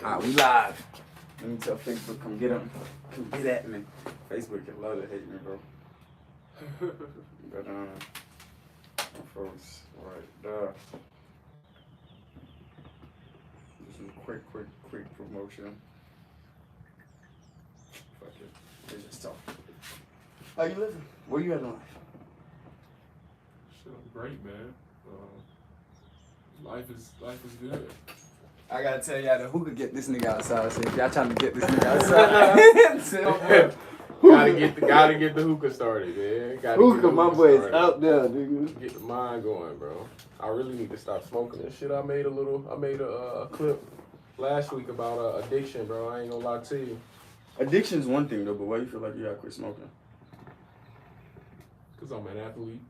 Alright, we live. Let me tell Facebook, come get him. Come get at me. Facebook can love to hate me, bro. But, folks, right there. This is a quick promotion. Fuck it. Let's just talk. How you living? Where you at in life? Shit, I'm great, man. Life is good. I gotta tell y'all that who could get this nigga outside. So if y'all trying to get this nigga outside, gotta get the hookah started, man. Hookah, my boy is out there, nigga. Get the mind going, bro. I really need to stop smoking this shit. I made a clip last week about addiction, bro. I ain't gonna lie to you. Addiction's one thing though, but why you feel like you gotta quit smoking? Cause I'm an athlete.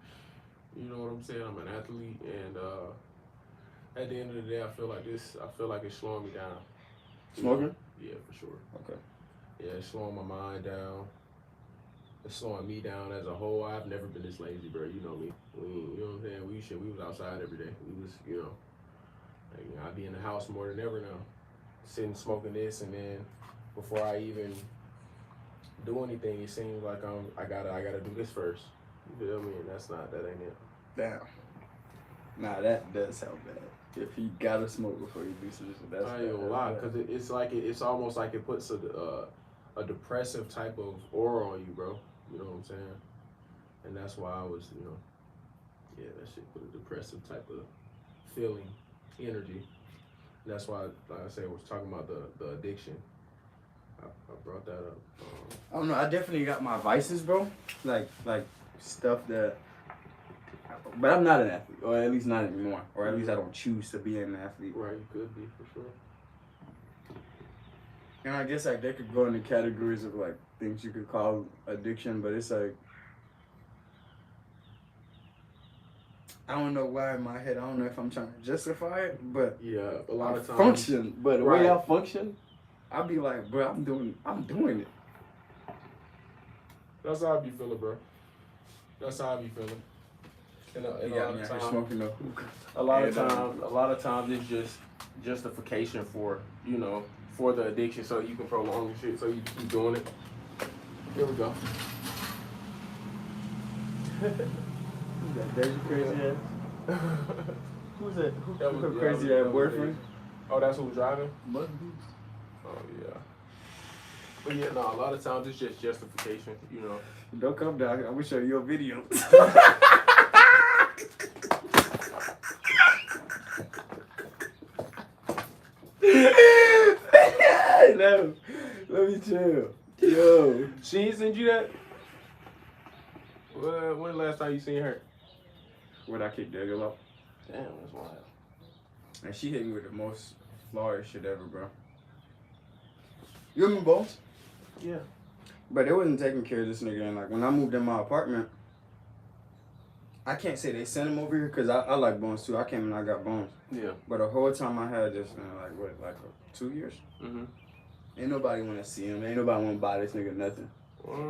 You know what I'm saying? I'm an athlete, and at the end of the day, I feel like it's slowing me down. Smoking? Yeah, for sure. Okay. Yeah, it's slowing my mind down. It's slowing me down as a whole. I've never been this lazy, bro. You know me. You know what I'm saying? We was outside every day. We was, I'd be in the house more than ever now. Sitting smoking this, and then before I even do anything, it seems like I gotta do this first. You feel me? And that ain't it. Damn. Nah, that does sound bad. If you gotta smoke before you do something, that's I ain't gonna lie, cause it's almost like it puts a depressive type of aura on you, bro. You know what I'm saying? And that's why I was, that shit put a depressive type of feeling, energy. And that's why, like I said, I was talking about the addiction. I brought that up. I don't know. I definitely got my vices, bro. Like stuff that. But I'm not an athlete, or at least not anymore, or at least I don't choose to be an athlete. Right, you could be for sure. And I guess like they could go into categories of like things you could call addiction, but it's like I don't know why in my head I don't know if I'm trying to justify it, but yeah, a lot of times function. But the right. way I function, I'll be like, bro, I'm doing it. That's how I be feeling, bro. That's how I be feeling. And a lot of times it's just justification for the addiction, so you can prolong the shit, so you keep doing it. Here we go. Who's that? Deja crazy ass? Who's that? Who's her crazy ass boyfriend? Oh, that's who's driving? Must be. Oh yeah. But yeah, no, a lot of times it's just justification, Don't come down. I'm gonna show you a video. No, let me chill. Yo, she ain't send you that? When the last time you seen her? when I kicked Dagger off. Damn, that's wild. And she hit me with the most flawless shit ever, bro. You remember Bones? Yeah. But they wasn't taking care of this nigga. And like when I moved in my apartment, I can't say they sent him over here because I like Bones too. I came and I got Bones. Yeah. But the whole time I had this, like 2 years? Mm-hmm. Ain't nobody want to see him. Ain't nobody want to buy this nigga nothing.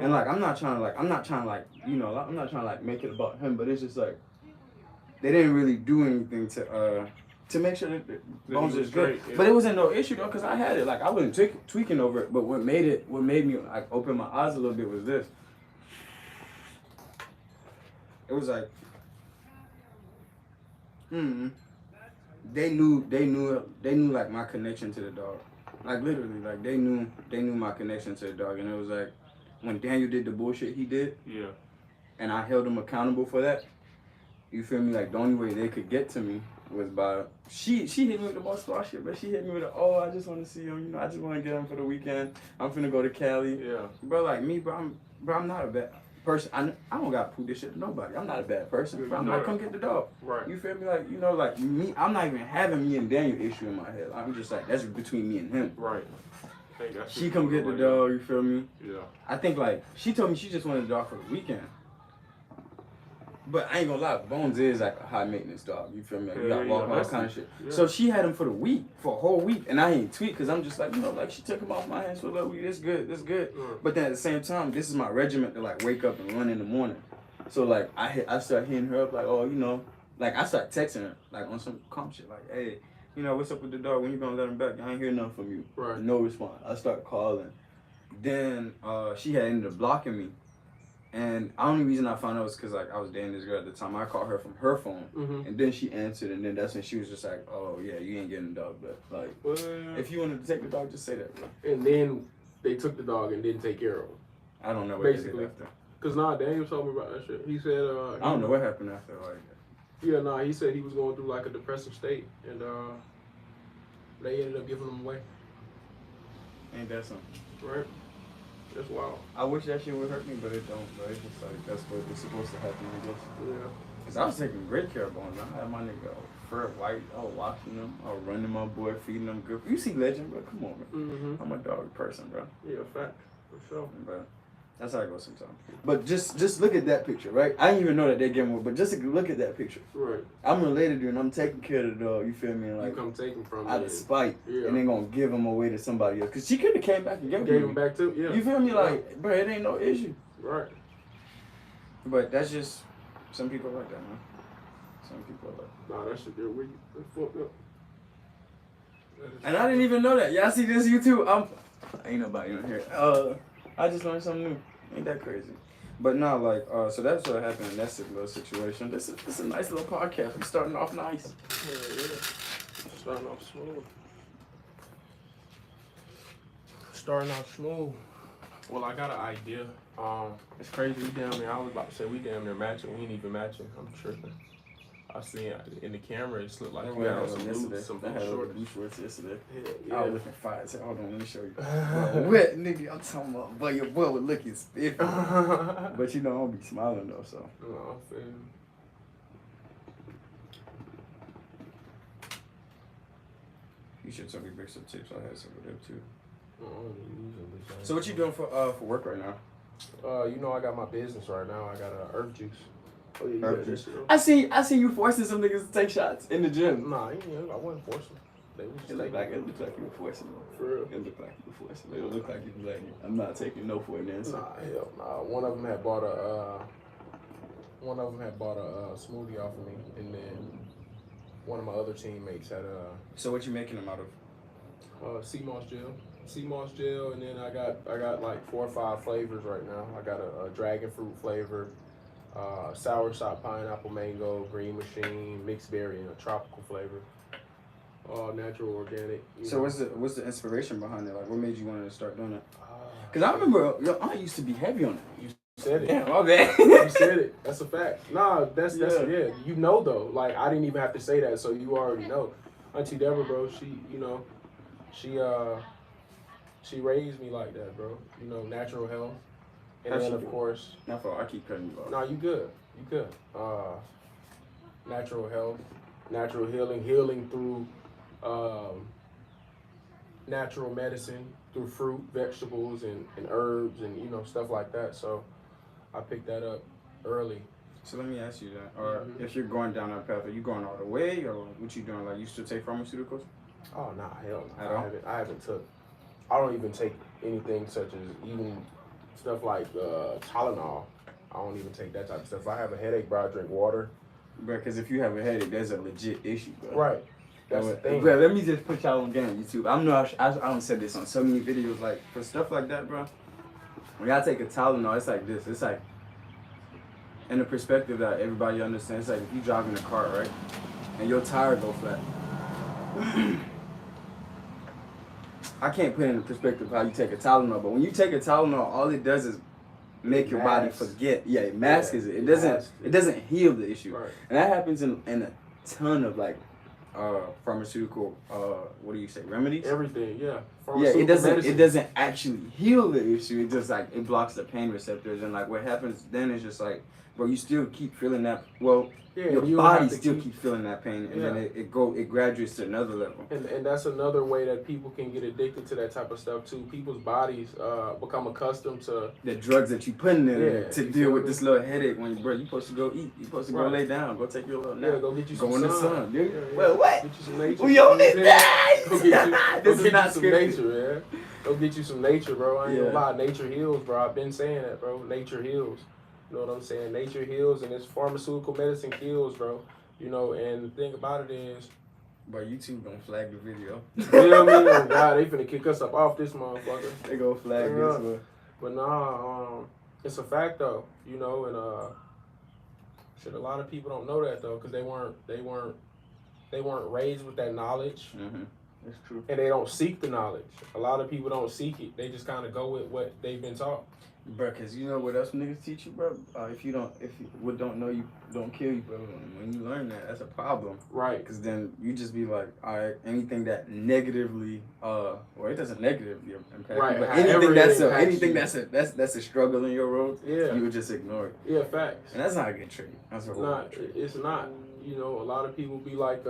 And like I'm not trying to make it about him, but it's just like they didn't really do anything to make sure that Bones is good. Yeah. But it wasn't no issue though, cause I had it. Like I wasn't tweaking over it. But what made me like open my eyes a little bit was this. It was like, they knew like my connection to the dog. Like literally, like they knew my connection to the dog, and it was like when Daniel did the bullshit he did, yeah, and I held him accountable for that. You feel me? Like the only way they could get to me was by she hit me with the most flaw shit, but she hit me with I just want to see him. I just want to get him for the weekend. I'm finna go to Cali. Yeah, bro. Like me, bro. I'm not a bad person. I don't gotta prove this shit to nobody. I'm not a bad person. Bro, I'm not come get the dog. Right. You feel me? Like like me. I'm not even having me and Daniel issue in my head. I'm just like that's between me and him. Right. She come get the dog. You feel me? Yeah. I think like she told me she just wanted the dog for the weekend. But I ain't gonna lie, Bones is like a high maintenance dog. You feel me? Like, you gotta walk all kind of shit. Yeah. So she had him for a whole week, and I ain't tweet because I'm just like, like she took him off my hands for a little week. This good. But then at the same time, this is my regiment to like wake up and run in the morning. So like I start hitting her up like, like I start texting her like on some calm shit like, hey, you know, what's up with the dog? When you gonna let him back? I ain't hear nothing from you. Right. No response. I start calling. Then she had ended up blocking me. And the only reason I found out was because like I was dating this girl at the time. I called her from her phone, and then she answered, and then that's when she was just like, "Oh yeah, you ain't getting the dog back. Like, if you wanted to take the dog, just say that, bro." And then they took the dog and didn't take care of him. I don't know what basically they did after. Cause Daniel told me about that shit. He said, I don't know what happened after. Like, yeah, he said he was going through like a depressive state, and they ended up giving him away. Ain't that something? Right. That's wild. I wish that shit would hurt me, but it don't. But it's just like that's what was supposed to happen, I guess. Yeah. Cause I was taking great care of Bones. I had my nigga fur white. I was washing them. I was running my boy, feeding them good. You see Legend, bro? Come on, man. I'm a dog person, bro. Yeah, fact for sure. But that's how it goes sometimes. But just look at that picture, right? I didn't even know that they gave me, but just look at that picture. Right. I'm related to you, and I'm taking care of the dog. You feel me? Like you come take him from out of spite, yeah. and then gonna give him away to somebody else. Cause she could have came back and gave him back too. Yeah. You feel me? Like, bro, it ain't no issue. Right. But that's just some people like that, man. Some people like. Nah, that shit there weak. That's fucked up. And I didn't even know that. Y'all see this YouTube? Ain't nobody on here. I just learned something new. Ain't that crazy? But no, like, so that's what happened in that little situation. This is a nice little podcast. We starting off nice. Yeah. Starting off smooth. Starting off smooth. Well, I got an idea. It's crazy. I was about to say we damn near matching. We ain't even matching. I'm tripping. I seen in the camera, it looked like we had on some blue shorts yesterday. Yeah. I was looking fire. Hold on, let me show you. Wet nigga, I'm talking about, but your boy was looking spiffy. But you know, I don't be smiling though, so. No, I feel you. You should tell me bring some tips. I had some of them too. Mm-hmm. So what you doing for work right now? I got my business right now. I got Earth Juice. Oh, yeah, Earth Juice. I see you forcing some niggas to take shots in the gym. Nah, I wasn't forcing. They was just it looked like you were forcing them. For real. It looked like you were forcing them. It looked like you was like, I'm not taking no for an answer. Nah, hell nah. One of them had bought a smoothie off of me, and then one of my other teammates had a. So what you making them out of? Sea moss gel, and then I got like 4 or 5 flavors right now. I got a dragon fruit flavor, sour sop pineapple mango, green machine, mixed berry, and a tropical flavor. All natural, organic. So what's the inspiration behind it? Like, what made you want to start doing it? Cause I remember I used to be heavy on it. You said it. Damn, my bad. You said it. That's a fact. Nah, that's yeah. You know though. Like I didn't even have to say that, so you already know. Auntie Deborah, bro, she raised me like that, bro. Natural health. And then of course. Not for I keep cutting you off. No, you good. Natural health, natural healing through natural medicine, through fruit, vegetables, and herbs, and stuff like that. So I picked that up early. So let me ask you that. Or if you're going down that path, are you going all the way, or what you doing? Like, you still take pharmaceuticals? Oh nah, hell no. At all? I don't even take anything such as even stuff like Tylenol. I don't even take that type of stuff. If I have a headache, bro, I drink water. Bro, because if you have a headache, there's a legit issue, bro. Right. That's the thing. Bro, let me just put y'all on game on YouTube. I don't say this on so many videos. Like, for stuff like that, bro, when y'all take a Tylenol, it's like this. It's like, in the perspective that everybody understands, it's like if you drive in a car, right, and your tire go flat. I can't put it in the perspective of how you take a Tylenol, but when you take a Tylenol, all it does is make your body forget. Yeah, it masks it. It doesn't heal the issue. Right. And that happens in a ton of like pharmaceutical remedies. Everything, yeah. Yeah, it doesn't actually heal the issue. It just like it blocks the pain receptors, and like what happens then is just like, bro, you still keep feeling that. Well, your body still keeps feeling that pain, and then it graduates to another level. And that's another way that people can get addicted to that type of stuff too. People's bodies become accustomed to the drugs that you putting in there to deal with this little headache. When you supposed to go eat, you supposed to go lay down, go take your little nap. Yeah, go get you some sun. Go in the sun, dude. Yeah. Well, what? Get you some nature. We own it. Go get you some nature, man. Go get you some nature, bro. I ain't gonna lie. Nature heals, bro. I've been saying that, bro. Nature heals. You know what I'm saying? Nature heals, and this pharmaceutical medicine kills, bro. And the thing about it is, But YouTube gonna flag the video. You know what I mean? Oh God, they finna kick us up off this motherfucker. They gonna flag this one. But nah, it's a fact though, you know, and shit, a lot of people don't know that though, because they weren't raised with that knowledge. Mm-hmm. That's true. And they don't seek the knowledge. A lot of people don't seek it. They just kind of go with what they've been taught. Bro, cause you know what else niggas teach you, bro? If you what don't know you don't kill you, bro. When you learn that, that's a problem. Right. Cause then you just be like, all right, anything that negatively, or it doesn't negatively impact right. you, but anything that's a struggle in your road, yeah, you would just ignore it. Yeah, facts. And that's not a good trait. That's a not. It's not. You know, a lot of people be like,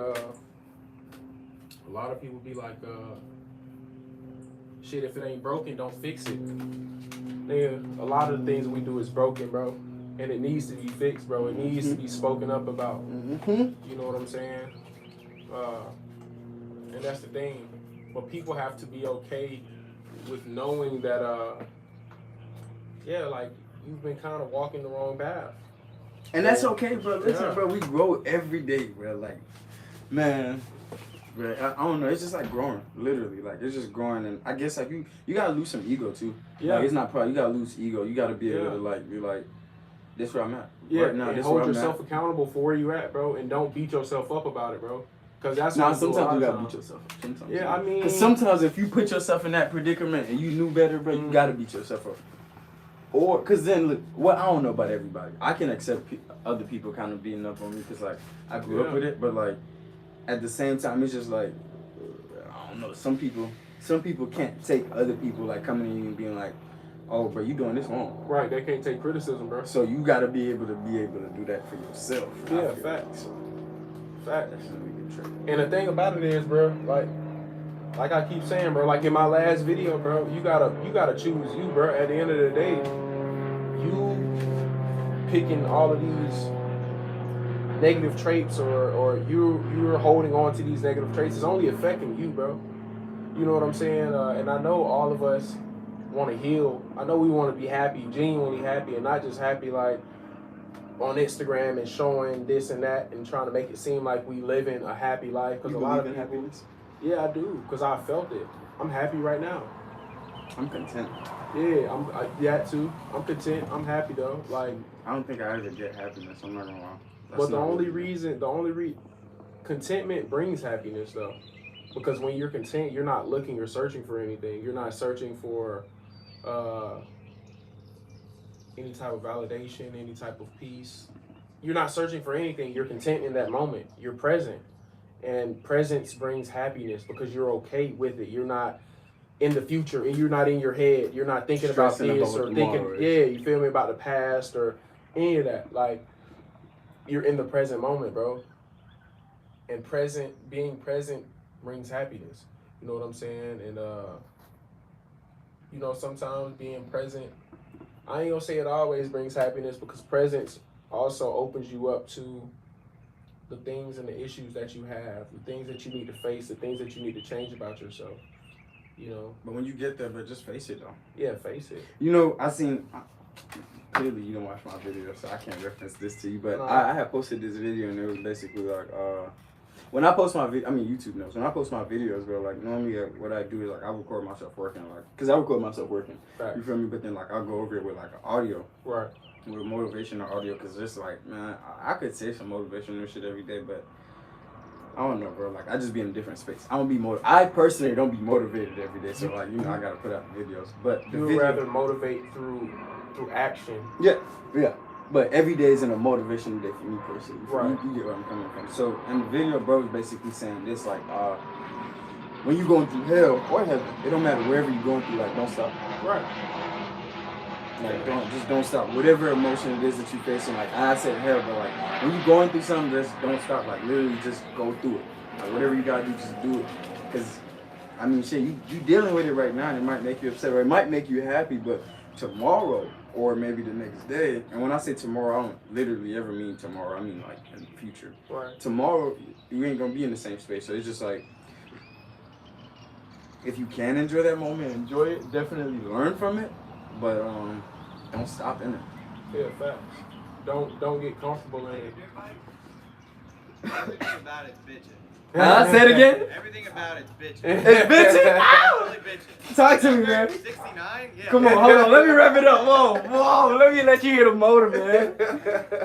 shit, if it ain't broken, don't fix it. Nigga, a lot of the things we do is broken, bro. And it needs to be fixed, bro. It needs to be spoken up about. Mm-hmm. You know what I'm saying? And that's the thing. But people have to be okay with knowing that, like, you've been kind of walking the wrong path. And that's okay, bro. Listen, bro, we grow every day, bro. Like, man... But I don't know. It's just like growing, literally. Like it's just growing, and I guess like you gotta lose some ego too. Yeah, like, it's not pride. You gotta lose ego. You gotta be able to like be like, this where I'm at. Yeah, right now, and this hold where I'm yourself at. accountable for where you at, bro, and don't beat yourself up about it, bro. Cause that's sometimes you gotta beat yourself up. Sometimes. Yeah, I mean, cause sometimes if you put yourself in that predicament and you knew better, bro, you gotta beat yourself up. Or cause then look, I don't know about everybody. I can accept other people kind of beating up on me, cause like I grew up with it, but like at the same time, it's just like. I don't know. Some people can't take other people like coming in and being like, "Oh, bro, you doing this wrong." Right. They can't take criticism, bro. So you gotta be able to do that for yourself. Yeah, facts. Facts. And the thing about it is, bro, like I keep saying, bro, like in my last video, bro, you gotta choose you, bro. At the end of the day, you picking all of these negative traits or you're holding on to these negative traits is only affecting you, bro. You know what I'm saying? And I know all of us want to heal. I know we want to be happy, genuinely happy, and not just happy like on Instagram and showing this and that and trying to make it seem like we living a happy life. Because a lot of people, happiness? Yeah, I do. Because I felt it. I'm happy right now. I'm content. Yeah, that too. I'm content. I'm happy though. Like I don't think I ever get happiness. I'm not gonna lie. But the only reason contentment brings happiness though, because when you're content, you're not looking or searching for anything. You're not searching for any type of validation, any type of peace. You're not searching for anything. You're content in that moment. You're present, and presence brings happiness because you're okay with it. You're not in the future, and you're not in your head. You're not thinking about this or thinking, you feel me, about the past or any of that. Like. You're in the present moment, bro. And being present brings happiness. You know what I'm saying? And, you know, sometimes being present, I ain't gonna say it always brings happiness because presence also opens you up to the things and the issues that you have, the things that you need to face, the things that you need to change about yourself, you know? But when you get there, but just face it, though. Yeah, face it. You know, clearly you don't watch my video, so I can't reference this to you, but I had posted this video and it was basically like, when I post my video, I mean YouTube knows, when I post my videos, bro, like normally what I do is like I record myself working, like, cause I record myself working, you feel me, but then like I'll go over it with like an audio, right, with motivational audio, cause it's like, man, I could say some motivational shit every day, but I don't know, bro, like I just be in a different space. I personally don't be motivated every day, so like, you know, I gotta put out the videos, but you would rather motivate through action. Yeah. But every day isn't a motivational day for me personally. Right. You get where I'm coming from. So in the video, bro is basically saying this, like, when you're going through hell or heaven, it don't matter wherever you're going through, like, don't stop. Right. Like, don't stop. Whatever emotion it is that you're facing, like, I said hell, but like, when you're going through something, just don't stop. Like, literally just go through it. Like, whatever you gotta do, just do it. Because, I mean, shit, you dealing with it right now, and it might make you upset, or it might make you happy, but tomorrow, or maybe the next day, and when I say tomorrow, I don't literally ever mean tomorrow, I mean like in the future. Right. Tomorrow, you ain't gonna be in the same space, so it's just like, if you can enjoy that moment, enjoy it, definitely learn from it, but don't stop in it. Yeah, facts. Don't get comfortable in it. About it, bitching. Say it again. Everything about it's bitchy. It's bitchy? Ow! Really bitchy. Talk to me, man. 69? Yeah. Come on, hold on. Let me wrap it up. Whoa. Let me let you hear the motor, man.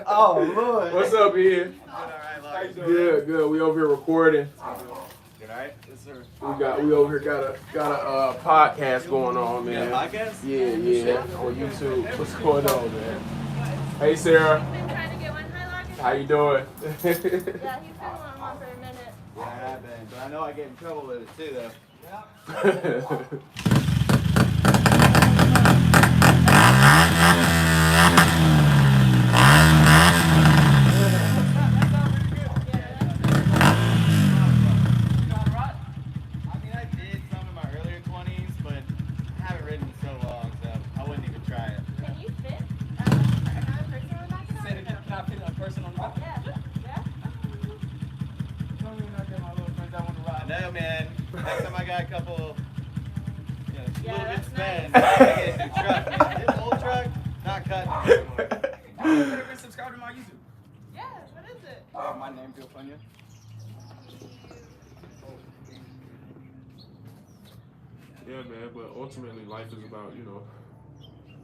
Oh, Lord. What's up, Ian? Good, all right, How you Laug. doing? Good. We over here recording. Good, all right? Yes, sir. We over here got a podcast going on, man. Podcast? Yeah, on YouTube. What's going on, man? Hey, Sarah. Been trying to get one. Hi, Laug. How you doing? Yeah, he's been wanting one for a minute. Yeah, I have been, but I know I get in trouble with it too, though. I mean, I did some in my earlier 20s, but I haven't ridden in so long, so I wouldn't even try it. Can you fit another person on the back of Said it? it can not fit a person on the back. Yeah. Don't even not get my little friends that want to I ride. know, man. Next time I got a couple, Yeah, little bit that's spend, nice. I get a new truck, man. This old truck, not cutting it anymore. You could have been subscribed to my YouTube. Yeah, what is it? My name, Bill Pongnon. Yeah, man, but ultimately life is about,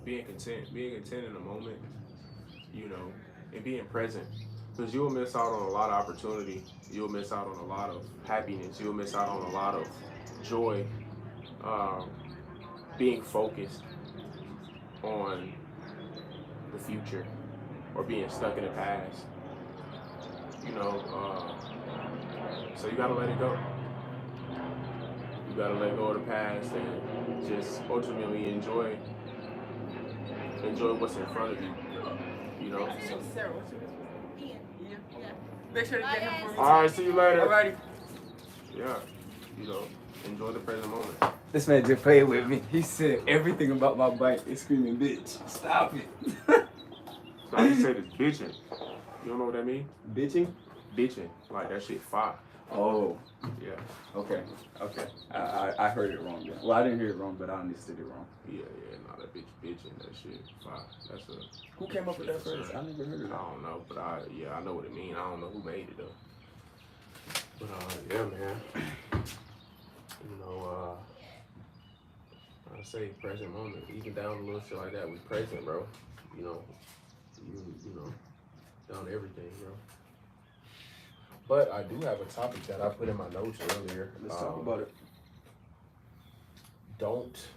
being content in the moment, and being present. Because you'll miss out on a lot of opportunity. You'll miss out on a lot of happiness. You'll miss out on a lot of joy. Being focused on the future or being stuck in the past. So you gotta let it go. You gotta let go of the past and just ultimately enjoy what's in front of you. Sarah, what's your name? Ian. Ian? Yeah. Make sure to get him for me. All right, see you later. Alrighty. Yeah, enjoy the present moment. This man just played with me. He said everything about my bike is screaming, bitch. Stop it. So I just said it's bitching. You don't know what that means? Bitching? Bitching. Like that shit fire. Oh, Yeah. okay. I heard it wrong. Yeah. Well, I didn't hear it wrong, but I understood it wrong. Yeah, nah, that bitch bitching, that shit fire. That's a Who came up with that phrase? I never heard I of that. don't know, but I know what it means. I don't know who made it though. But yeah, man. I say present moment, even down to little shit like that. We present, bro. You know, down to everything, bro. But I do have a topic that I put in my notes earlier. Let's talk about it. Don't.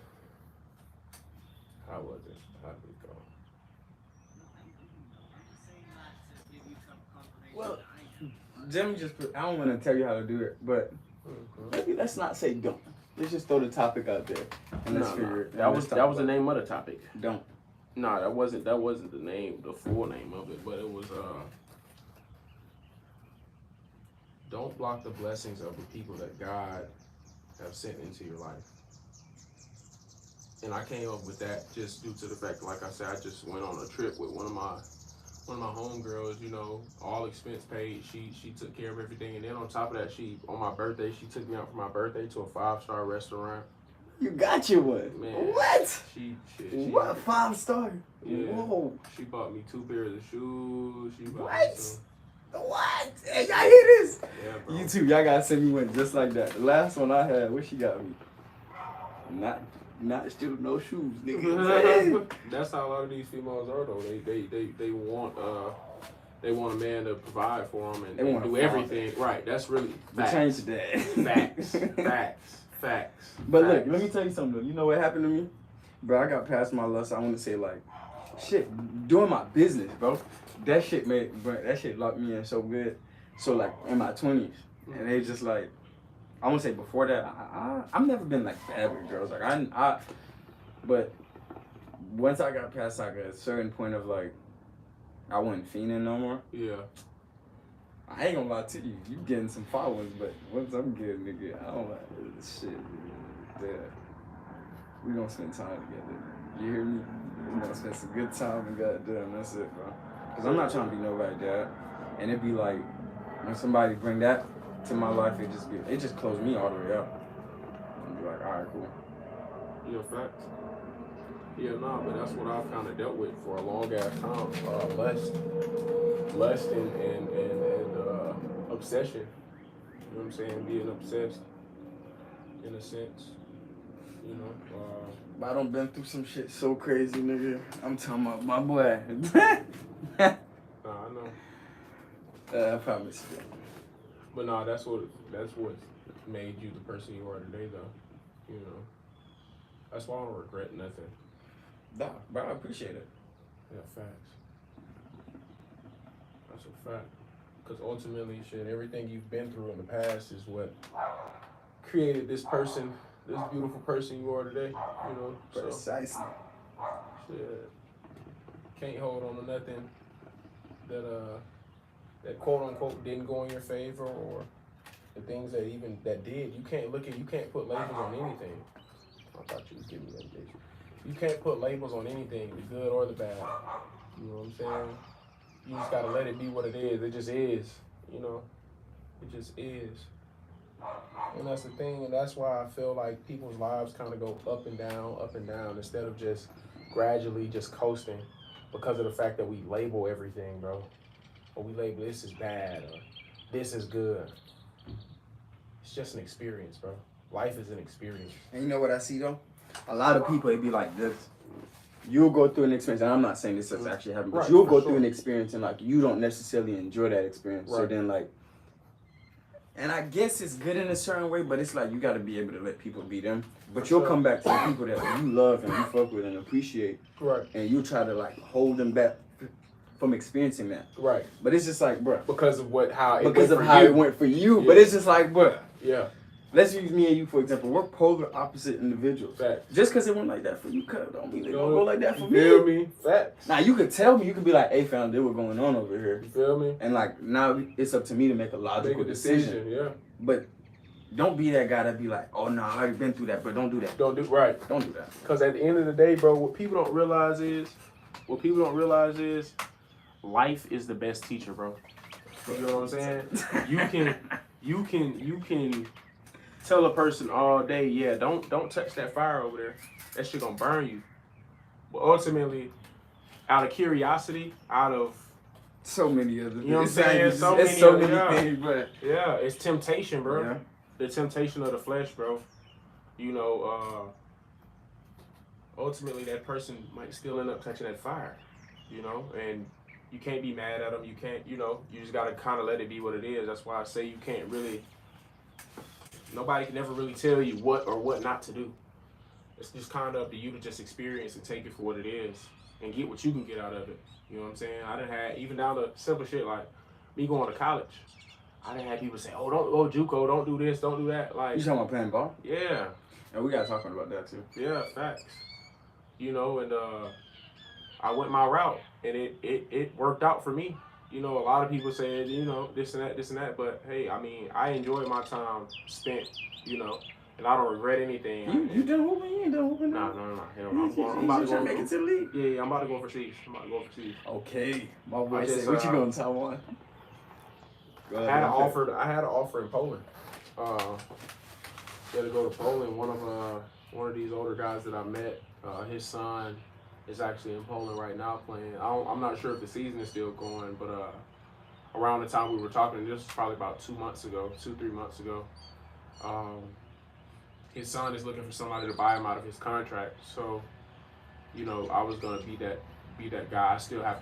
How was it? How did it go? Well, Jimmy just put, I don't want to tell you how to do it, but maybe let's not say don't. Let's just throw the topic out there and let's figure it. That was the name of the topic. Don't. No, that wasn't the name, the full name of it, but it was don't block the blessings of the people that God have sent into your life. And I came up with that just due to the fact, like I said, I just went on a trip with one of my homegirls, all expense paid. She took care of everything, and then on top of that, on my birthday, she took me out for my birthday to a 5-star restaurant. You got your one. Man, What? She What? 5-star? Yeah. Whoa. She bought me 2 pairs of shoes. She bought What? me some. What? Hey, y'all hear this? Yeah, bro. You too. Y'all gotta send me one just like that. The last one I had, what she got me? Not still no shoes, nigga. That's how a lot of these females are though. They want a man to provide for them and want do a father. everything. Right. That's really facts. Change that. Facts. But look, let me tell you something though. You know what happened to me? Bro, I got past my lust. I want to say like, shit, doing my business, bro. That shit locked me in so good. So like in my 20s. And they just like, I want to say before that, I've never been like bad with girls. Like but once I got past like a certain point of like, I wasn't fiending no more. Yeah. I ain't gonna lie to you. You getting some followers, but once I'm getting nigga, I don't like shit. Yeah. We gonna spend time together. You hear me? We gonna spend some good time and goddamn, that's it, bro. Cause I'm not trying to be nobody, dad. And it'd be like, when somebody bring that to my life, it just closed me all the way out. And be like, all right, cool. Yeah, facts. Yeah, nah, but that's what I've kind of dealt with for a long ass time. Lust and obsession. You know what I'm saying? Being obsessed, in a sense. You know. But I done been through some shit so crazy, nigga. I'm talking about my boy. Nah, I know. I promise you. But nah, that's what made you the person you are today, though. You know. That's why I don't regret nothing. Nah, bro, I appreciate it. Yeah, facts. That's a fact. Because ultimately, shit, everything you've been through in the past is what created this person, this beautiful person you are today. You know, so Precisely. shit, can't hold on to nothing that quote unquote didn't go in your favor, or the things that did. You can't put labels on anything. I thought you was giving me that bitch. You can't put labels on anything, the good or the bad. You know what I'm saying? You just gotta let it be what it is. It just is, you know? It just is. And that's the thing, and that's why I feel like people's lives kind of go up and down, instead of just gradually just coasting, because of the fact that we label everything, bro. Or we label this is bad, or this is good. It's just an experience, bro. Life is an experience. And you know what I see though? A lot of people, it be like this. You'll go through an experience, and I'm not saying this has actually happened, but Right, you'll for go sure. through an experience and like you don't necessarily enjoy that experience. So Right. then like, and I guess it's good in a certain way, but it's like you got to be able to let people be them. But you'll come back to the people that you love and you fuck with and appreciate, Right. and you try to like hold them back from experiencing that. Right. But it's just like, bruh, Because of how it because went of for how you. it went for you. Yeah. But it's just like, bruh, Yeah. let's use me and you for example. We're polar opposite individuals. Facts. Just because it went like that for you, don't mean it gonna go like that for You me. feel me? Facts. Now you could tell me, you could be like, "Hey, fam, this what's going on over here," You feel me? and like now it's up to me to make a Make logical a decision, yeah. But don't be that guy that be like, "Oh no, I already been through that," but don't do that. Don't do right. Don't do that. Because at the end of the day, bro, what people don't realize is, life is the best teacher, bro. You know what I'm saying? You can tell a person all day, yeah, don't touch that fire over there. That shit gonna burn you. But ultimately, out of curiosity, out of So many other things. You know what I'm It's not saying? even- So it's many so other- many yeah. things, but yeah, it's temptation, bro. yeah. The temptation of the flesh, bro. You know, ultimately that person might still end up touching that fire, you know, and you can't be mad at them. You can't, you know, you just got to kind of let it be what it is. That's why I say you can't really, nobody can ever really tell you what or what not to do. It's just kind of up to you to just experience and take it for what it is and get what you can get out of it. You know what I'm saying? I done had, even down to simple shit like me going to college. I done had people say, oh, don't go JUCO, don't do this, don't do that. Like, You talking about playing ball? yeah. And we gotta talk about that too. Yeah, facts. You know, and I went my route, and it worked out for me. You know, a lot of people said, you know, this and that, but hey, I mean, I enjoyed my time spent, you know, and I don't regret anything. You done hooping? You ain't done hooping? Nah, no. Hell no. You I'm about to trying go to make it to the league? Yeah, I'm about to go overseas. Okay, my boy I just, said, "What you going to Taiwan?" I had an offer in Poland. To go to Poland. One of these older guys that I met, his son is actually in Poland right now playing. I'm not sure if the season is still going, but around the time we were talking, this was probably about 2-3 months ago. His son is looking for somebody to buy him out of his contract. So, you know, I was gonna be that guy. I still got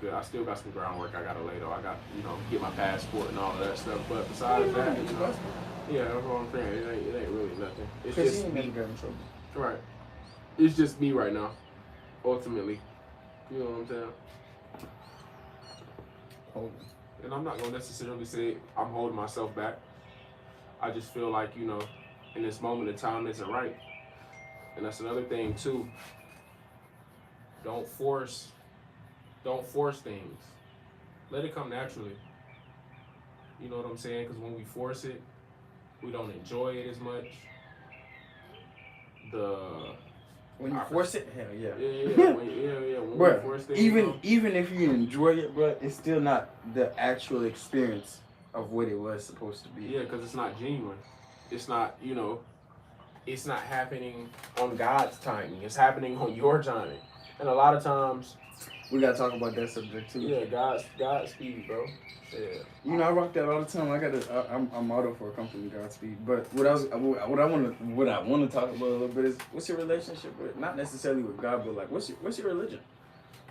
some groundwork I gotta lay though. I got, you know, get my passport and all of that stuff. But besides that, you know, yeah, that's what I'm saying. It ain't really nothing. It's just me. in trouble. Right. It's just me right now. Ultimately. You know what I'm saying? And I'm not gonna necessarily say I'm holding myself back. I just feel like, you know, in this moment the time isn't right. And that's another thing too. Don't force things. Let it come naturally. You know what I'm saying? Because when we force it, we don't enjoy it as much. When you force it, hell yeah. Yeah. When we force things, even if you enjoy it, bro, it's still not the actual experience of what it was supposed to be. Yeah, because it's not genuine. It's not, you know, it's not happening on God's timing. It's happening on your timing. And a lot of times, We gotta talk about that subject too. Yeah, Godspeed, bro. Yeah. You know, I rock that all the time. I'm a model for a company, Godspeed. But what I want to talk about a little bit is what's your relationship with, not necessarily with God, but like what's your religion?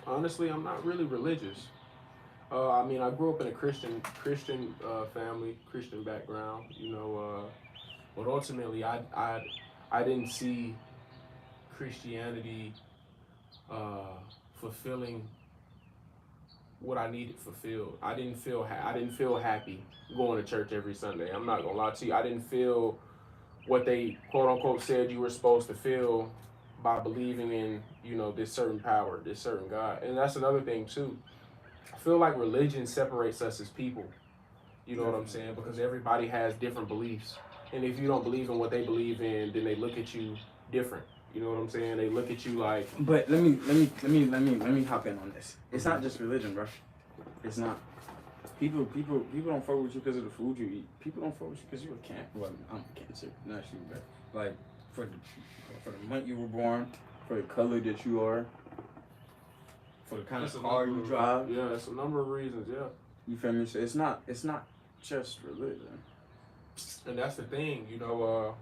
Honestly, I'm not really religious. I mean, I grew up in a Christian family, Christian background. You know, but ultimately, I didn't see Christianity fulfilling what I needed fulfilled. I didn't feel happy going to church every Sunday. I'm not gonna lie to you. I didn't feel what they quote unquote said you were supposed to feel by believing in, you know, this certain power, this certain God. And that's another thing too. I feel like religion separates us as people. You know what I'm saying? Because everybody has different beliefs. And if you don't believe in what they believe in, then they look at you different. You know what I'm saying? They look at you like. But let me hop in on this. It's not just religion, bro. It's not. People don't fuck with you because of the food you eat. People don't fuck with you because you're a cancer. Well, I'm a cancer, not you, but like for the month you were born, for the color that you are, for the kind of car you drive. Yeah, that's a number of reasons. Yeah. You feel me? So it's not just religion. And that's the thing, you know.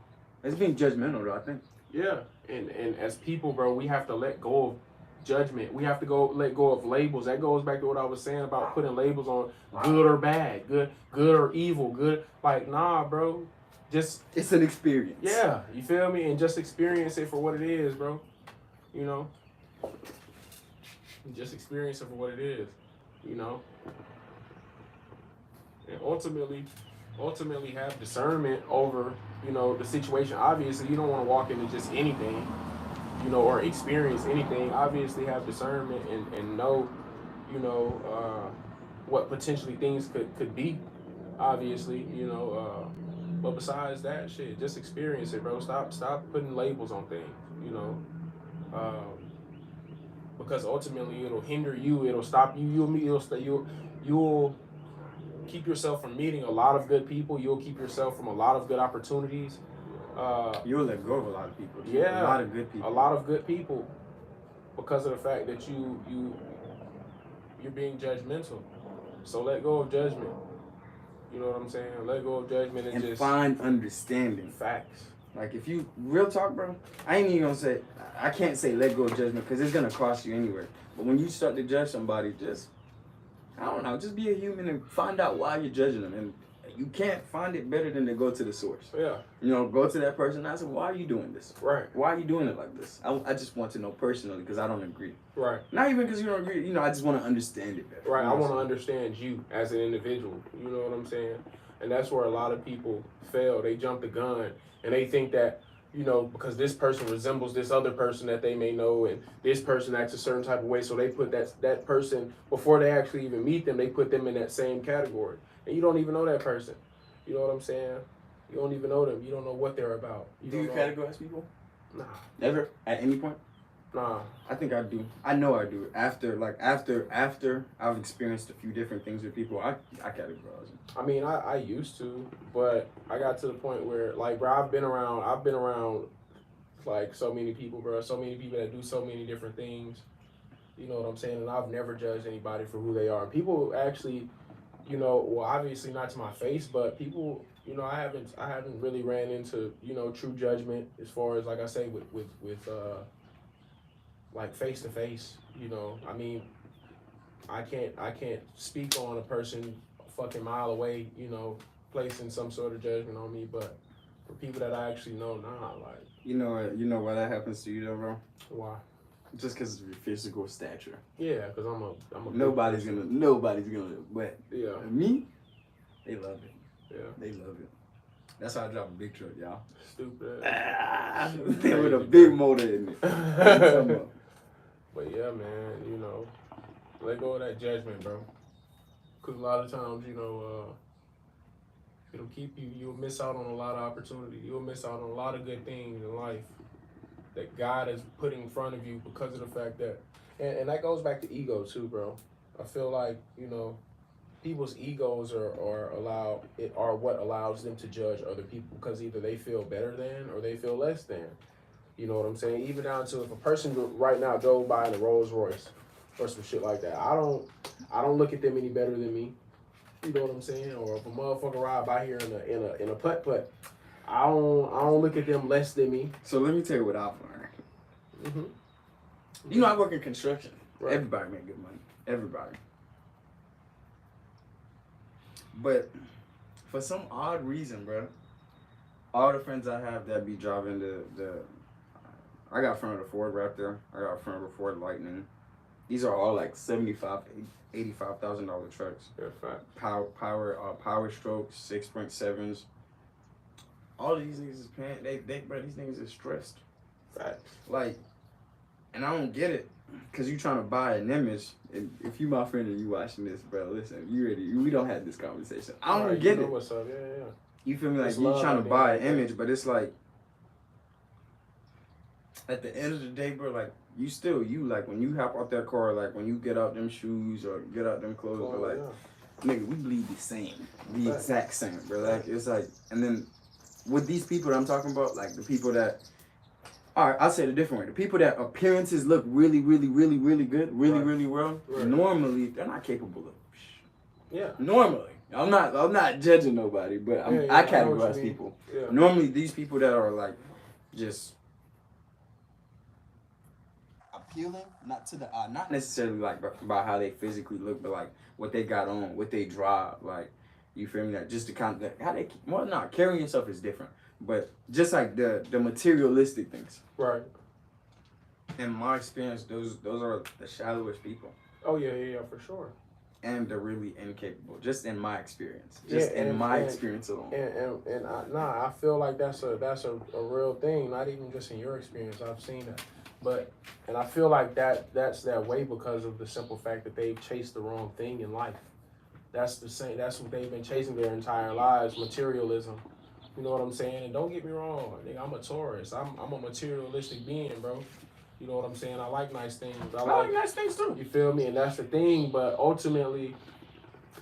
It's being judgmental, though, I think. Yeah, and as people, bro, we have to let go of judgment. We have to let go of labels. That goes back to what I was saying about putting labels on good or bad, good or evil, good. Like, nah, bro. Just it's an experience. Yeah, you feel me? And just experience it for what it is, bro. You know? Just experience it for what it is, you know? And ultimately have discernment over, you know, the situation. Obviously, you don't want to walk into just anything, you know, or experience anything. Obviously, have discernment and know, you know, what potentially things could be. Obviously, you know, but besides that, shit, just experience it, bro. Stop putting labels on things, you know, because ultimately it'll hinder you. It'll stop you. You'll keep yourself from meeting a lot of good people. You'll keep yourself from a lot of good opportunities. You'll let go of a lot of people. Yeah, a lot of good people. A lot of good people, because of the fact that you're being judgmental. So let go of judgment. You know what I'm saying? Let go of judgment and just find understanding. Facts. Like if you real talk, bro. I ain't even gonna say. I can't say let go of judgment because it's gonna cost you anyway. But when you start to judge somebody, just I don't know, just be a human and find out why you're judging them. And you can't find it better than to go to the source. Yeah. You know, go to that person and ask them, why are you doing this? Right. Why are you doing it like this? I just want to know personally because I don't agree. Right. Not even because you don't agree. You know, I just want to understand it better. Right. I want to understand you as an individual. You know what I'm saying? And that's where a lot of people fail. They jump the gun and they think that, you know, because this person resembles this other person that they may know, and this person acts a certain type of way, so they put that person, before they actually even meet them, they put them in that same category. And you don't even know that person. You know what I'm saying? You don't even know them. You don't know what they're about. Do you categorize people? Nah. Never? At any point? Nah. I think I do. I know I do. After I've experienced a few different things with people, I categorize them. I mean, I used to, but I got to the point where, like, bro, I've been around, like, so many people, bro, so many people that do so many different things, you know what I'm saying, and I've never judged anybody for who they are. People actually, you know, well, obviously not to my face, but people, you know, I haven't really ran into, you know, true judgment as far as, like I say, with like face to face, you know. I mean, I can't speak on a person a fucking mile away, you know, placing some sort of judgment on me, but for people that I actually know, nah, like. You know why that happens to you though, bro? Why? Just because of your physical stature. Yeah, because I'm a nobody's gonna but yeah, me, they love it. Yeah, they love it. That's how I drive a big truck, y'all. Stupid. With a big motor in it. But yeah, man, you know, let go of that judgment, bro. Because a lot of times, you know, it'll keep you'll miss out on a lot of opportunity. You'll miss out on a lot of good things in life that God is putting in front of you because of the fact that, and that goes back to ego too, bro. I feel like, you know, people's egos are what allows them to judge other people because either they feel better than or they feel less than. You know what I'm saying? Even down to if a person right now go by in a Rolls Royce, or some shit like that. I don't look at them any better than me. You know what I'm saying? Or if a motherfucker ride by here in a putt, I don't look at them less than me. So let me tell you what I've learned. You know, I work in construction. Right. Everybody make good money. Everybody. But for some odd reason, bro, all the friends I have that be driving I got a friend with a Ford Raptor. I got a friend with a Ford Lightning. These are all like $75,000, $85,000 trucks. Yeah, fact. Power strokes, 6.7s. All of these niggas is paying. Bro, these niggas is stressed. Facts. Like, and I don't get it, cause you trying to buy an image. And if you my friend and you watching this, bro, listen, you ready? We don't have this conversation. I don't get it. What's up? Yeah. You feel me? Like, you trying to buy an image, but it's like, at the end of the day, bro, like, you still you. Like, when you hop out that car, like, when you get out them shoes or get out them clothes, but like, nigga, we bleed the same, the exact same, bro. Like, it's like, and then with these people that I'm talking about, like the people that, all right, I'll say it a different way. The people that appearances look really, really, really, really good, really well, normally they're not capable of. Yeah. Normally, I'm not judging nobody, but I categorize people. Yeah. Normally, these people that are like, just appealing, not to the eye, not necessarily like about how they physically look, but like what they got on, what they drive, like, you feel me? Like, just the kind of how they, well, not carrying yourself is different, but just like the materialistic things. Right. In my experience, those are the shallowest people. Oh yeah, for sure. And they're really incapable, just in my experience. Just in my experience alone. I feel like that's a real thing, not even just in your experience. I've seen that. And I feel like that's that way because of the simple fact that they've chased the wrong thing in life. That's what they've been chasing their entire lives, materialism. You know what I'm saying? And don't get me wrong, nigga, I'm a Taurus. I'm a materialistic being, bro. You know what I'm saying? I like nice things. I like nice things too. You feel me? And that's the thing. But ultimately,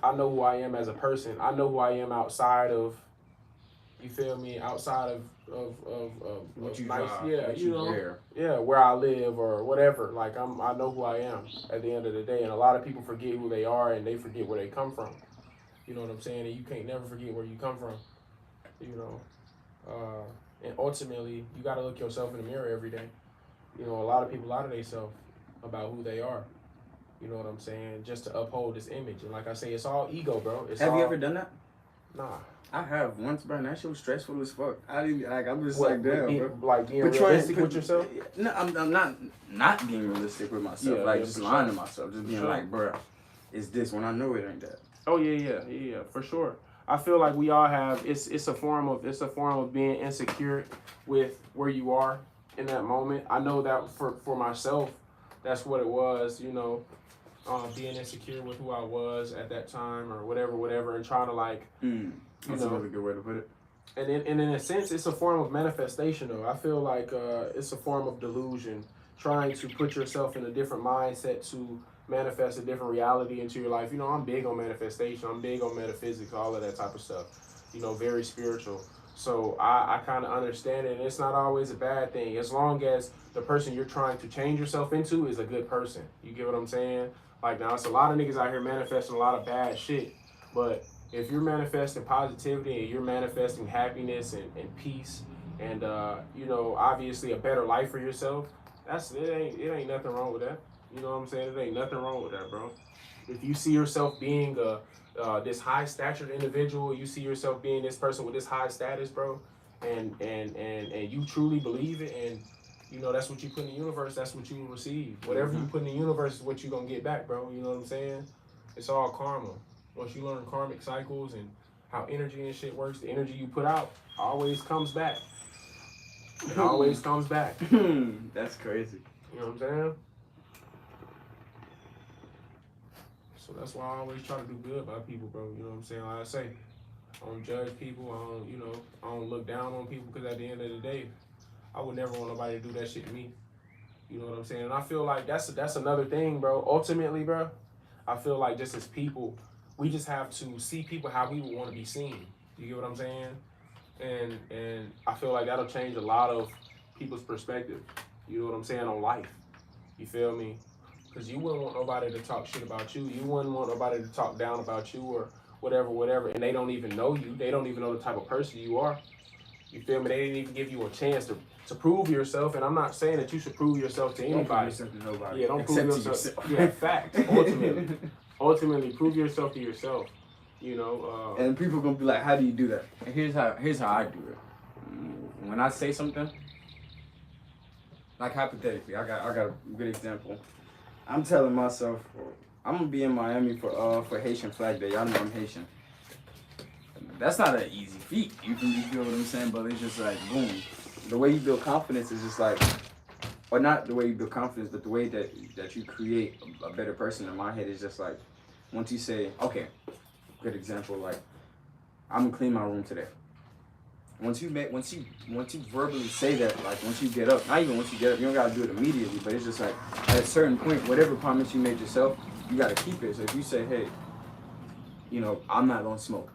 I know who I am as a person. I know who I am outside of. You feel me? Outside of what you nice, drive, yeah, what you know, wear. Yeah, where I live or whatever. Like I know who I am at the end of the day. And a lot of people forget who they are and they forget where they come from. You know what I'm saying? And you can't never forget where you come from. You know, and ultimately, you got to look yourself in the mirror every day. You know, a lot of people lie to themselves about who they are. You know what I'm saying? Just to uphold this image. And like I say, it's all ego, bro. Have you ever done that? Nah. I have once, bro. And that shit was stressful as fuck. I'm just like, damn, bro. Like being realistic with yourself? No, I'm not being realistic with myself. Yeah, just lying to myself. Just being like, bro, it's this when I know it ain't that. Oh yeah, for sure. I feel like we all have. It's a form of being insecure with where you are in that moment. I know that for myself, that's what it was. You know, being insecure with who I was at that time or whatever, and trying to like. That's a really good way to put it. And in a sense, it's a form of manifestation, though. I feel like it's a form of delusion, trying to put yourself in a different mindset to manifest a different reality into your life. You know, I'm big on manifestation. I'm big on metaphysics, all of that type of stuff. You know, very spiritual. So I kind of understand it. And it's not always a bad thing, as long as the person you're trying to change yourself into is a good person. You get what I'm saying? Like, now, it's a lot of niggas out here manifesting a lot of bad shit, but if you're manifesting positivity and you're manifesting happiness and peace and, you know, obviously a better life for yourself, it ain't nothing wrong with that. You know what I'm saying? It ain't nothing wrong with that, bro. If you see yourself being this high-statured individual, you see yourself being this person with this high status, bro, and you truly believe it, and, you know, that's what you put in the universe, that's what you will receive. Whatever you put in the universe is what you're going to get back, bro. You know what I'm saying? It's all karma. Once you learn karmic cycles and how energy and shit works, the energy you put out always comes back. It always comes back. That's crazy. You know what I'm saying? So that's why I always try to do good by people, bro. You know what I'm saying? Like I say, I don't judge people. I don't look down on people, because at the end of the day, I would never want nobody to do that shit to me. You know what I'm saying? And I feel like that's another thing, bro. Ultimately, bro, I feel like just as people, we just have to see people how we would want to be seen. You get what I'm saying? And I feel like that'll change a lot of people's perspective. You know what I'm saying, on life. You feel me? Because you wouldn't want nobody to talk shit about you. You wouldn't want nobody to talk down about you or whatever. And they don't even know you. They don't even know the type of person you are. You feel me? They didn't even give you a chance to prove yourself. And I'm not saying that you should prove yourself to anybody. Don't prove yourself to nobody. Yeah, don't prove yourself. Yeah, fact. Ultimately, prove yourself to yourself. You know. And people gonna be like, how do you do that? And here's how I do it. When I say something, like hypothetically, I got a good example. I'm telling myself, I'm gonna be in Miami for Haitian Flag Day. Y'all know I'm Haitian. That's not an easy feat. You feel what I'm saying? But it's just like boom. The way you build confidence is just like, or not the way you build confidence, but the way that you create a better person in my head is just like, once you say, okay, good example, like I'm gonna clean my room today. Once you verbally say that, like once you get up, not even once you get up, you don't gotta do it immediately, but it's just like at a certain point, whatever promise you made yourself, you gotta keep it. So if you say, hey, you know, I'm not gonna smoke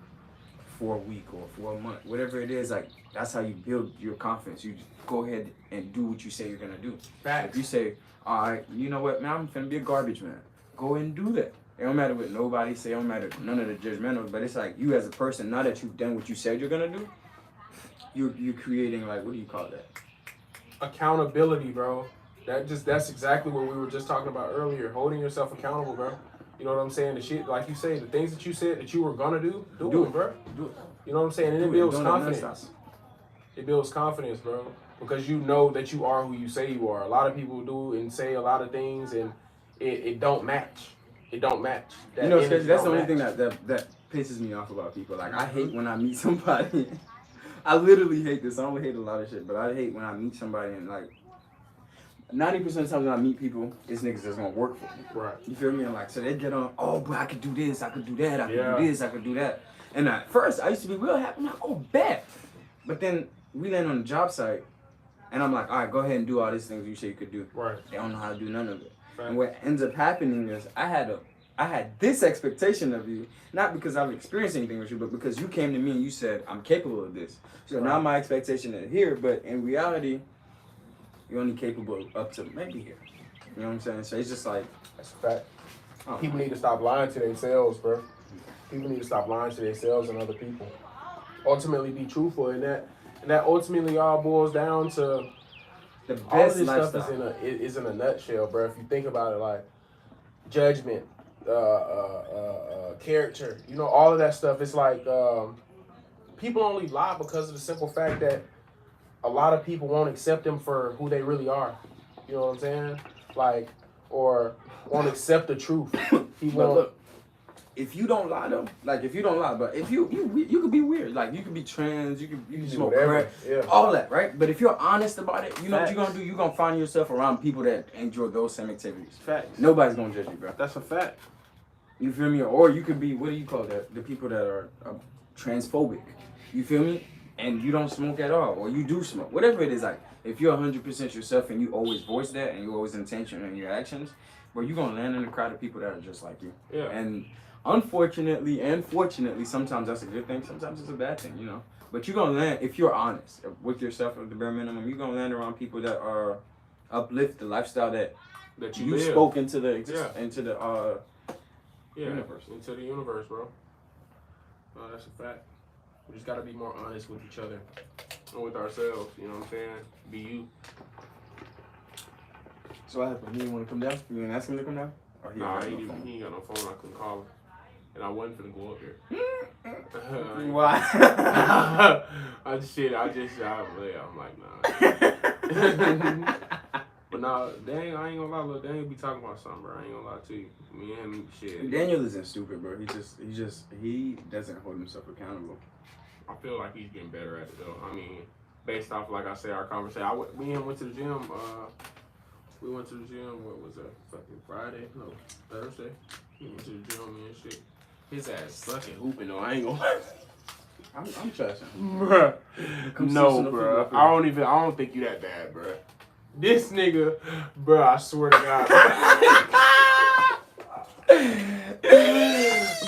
for a week or for a month, whatever it is, like that's how you build your confidence. You just go ahead and do what you say you're gonna do. Facts. If you say, all right, you know what, man, I'm finna be a garbage man, go ahead and do that. It don't matter what nobody say, it don't matter none of the judgmentals, but it's like you as a person, now that you've done what you said you're gonna do, you're creating, like, what do you call that? Accountability, bro. That's exactly what we were just talking about earlier. Holding yourself accountable, bro. You know what I'm saying? The shit, like you say, the things that you said that you were gonna do it, bro. Do it. You know what I'm saying? And it builds confidence. It builds confidence, bro. Because you know that you are who you say you are. A lot of people do and say a lot of things, and it don't match. It don't match. You know, that's the only thing that pisses me off about people. Like, I hate when I meet somebody. I literally hate this. I don't hate a lot of shit, but I hate when I meet somebody and like 90% of the time when I meet people, it's niggas that's gonna work for me. Right. You feel me? And like, so they get on, oh, but I could do this, I could do that, I could do this, I could do that. And at first, I used to be real happy. I'm like, oh, bet. But then we land on the job site, and I'm like, all right, go ahead and do all these things you say you could do. Right. They don't know how to do none of it. Right. And what ends up happening is I had this expectation of you, not because I've experienced anything with you, but because you came to me and you said, I'm capable of this. So now my expectation is here, but in reality, you're only capable up to maybe here. You know what I'm saying? So it's just like... That's a fact. People need to stop lying to themselves, bro. People need to stop lying to themselves and other people. Ultimately be truthful, and that ultimately all boils down to... The best all of this lifestyle. stuff is in a nutshell, bro. If you think about it, like judgment, character, you know, all of that stuff. It's like people only lie because of the simple fact that a lot of people won't accept them for who they really are. You know what I'm saying? Like, or won't accept the truth. But look, if you don't lie though, like if you don't lie, but if you could be weird, like you could be trans, you could smoke crack, all that, right? But if you're honest about it, you know what you're gonna do? You're gonna find yourself around people that enjoy those same activities. Facts. Nobody's gonna judge you, bro. That's a fact. You feel me? Or you could be, what do you call that? The people that are transphobic. You feel me? And you don't smoke at all, or you do smoke. Whatever it is, like if you're 100% yourself and you always voice that and you're always intentional in your actions, bro, you're gonna land in a crowd of people that are just like you. Yeah. And unfortunately and fortunately, sometimes that's a good thing, sometimes it's a bad thing, you know. But you're gonna land, if you're honest with yourself at the bare minimum, you're gonna land around people that are uplift the lifestyle that you spoke into the universe. Into the universe, bro. That's a fact. We just gotta be more honest with each other and with ourselves. You know what I'm saying? Be you. So what happened? He didn't want to come down? You didn't ask him to come down? Or Nah, he ain't got no phone. I couldn't call him. And I wasn't finna go up there. Why? I'm like, nah. But nah, dang, I ain't gonna lie, look, Daniel be talking about something, bro. I ain't gonna lie to you. Me and him, shit. Daniel isn't stupid, bro. He doesn't hold himself accountable. I feel like he's getting better at it, though. I mean, based off, like I said, our conversation. Me and him went to the gym. We went to the gym, what was that? Fucking Friday? No, Thursday. We went to the gym and shit. His ass sucking hooping, though. I ain't gonna lie. I'm trashing. Bruh. No, bro. I don't think you that bad, bro. This nigga, bro, I swear to God.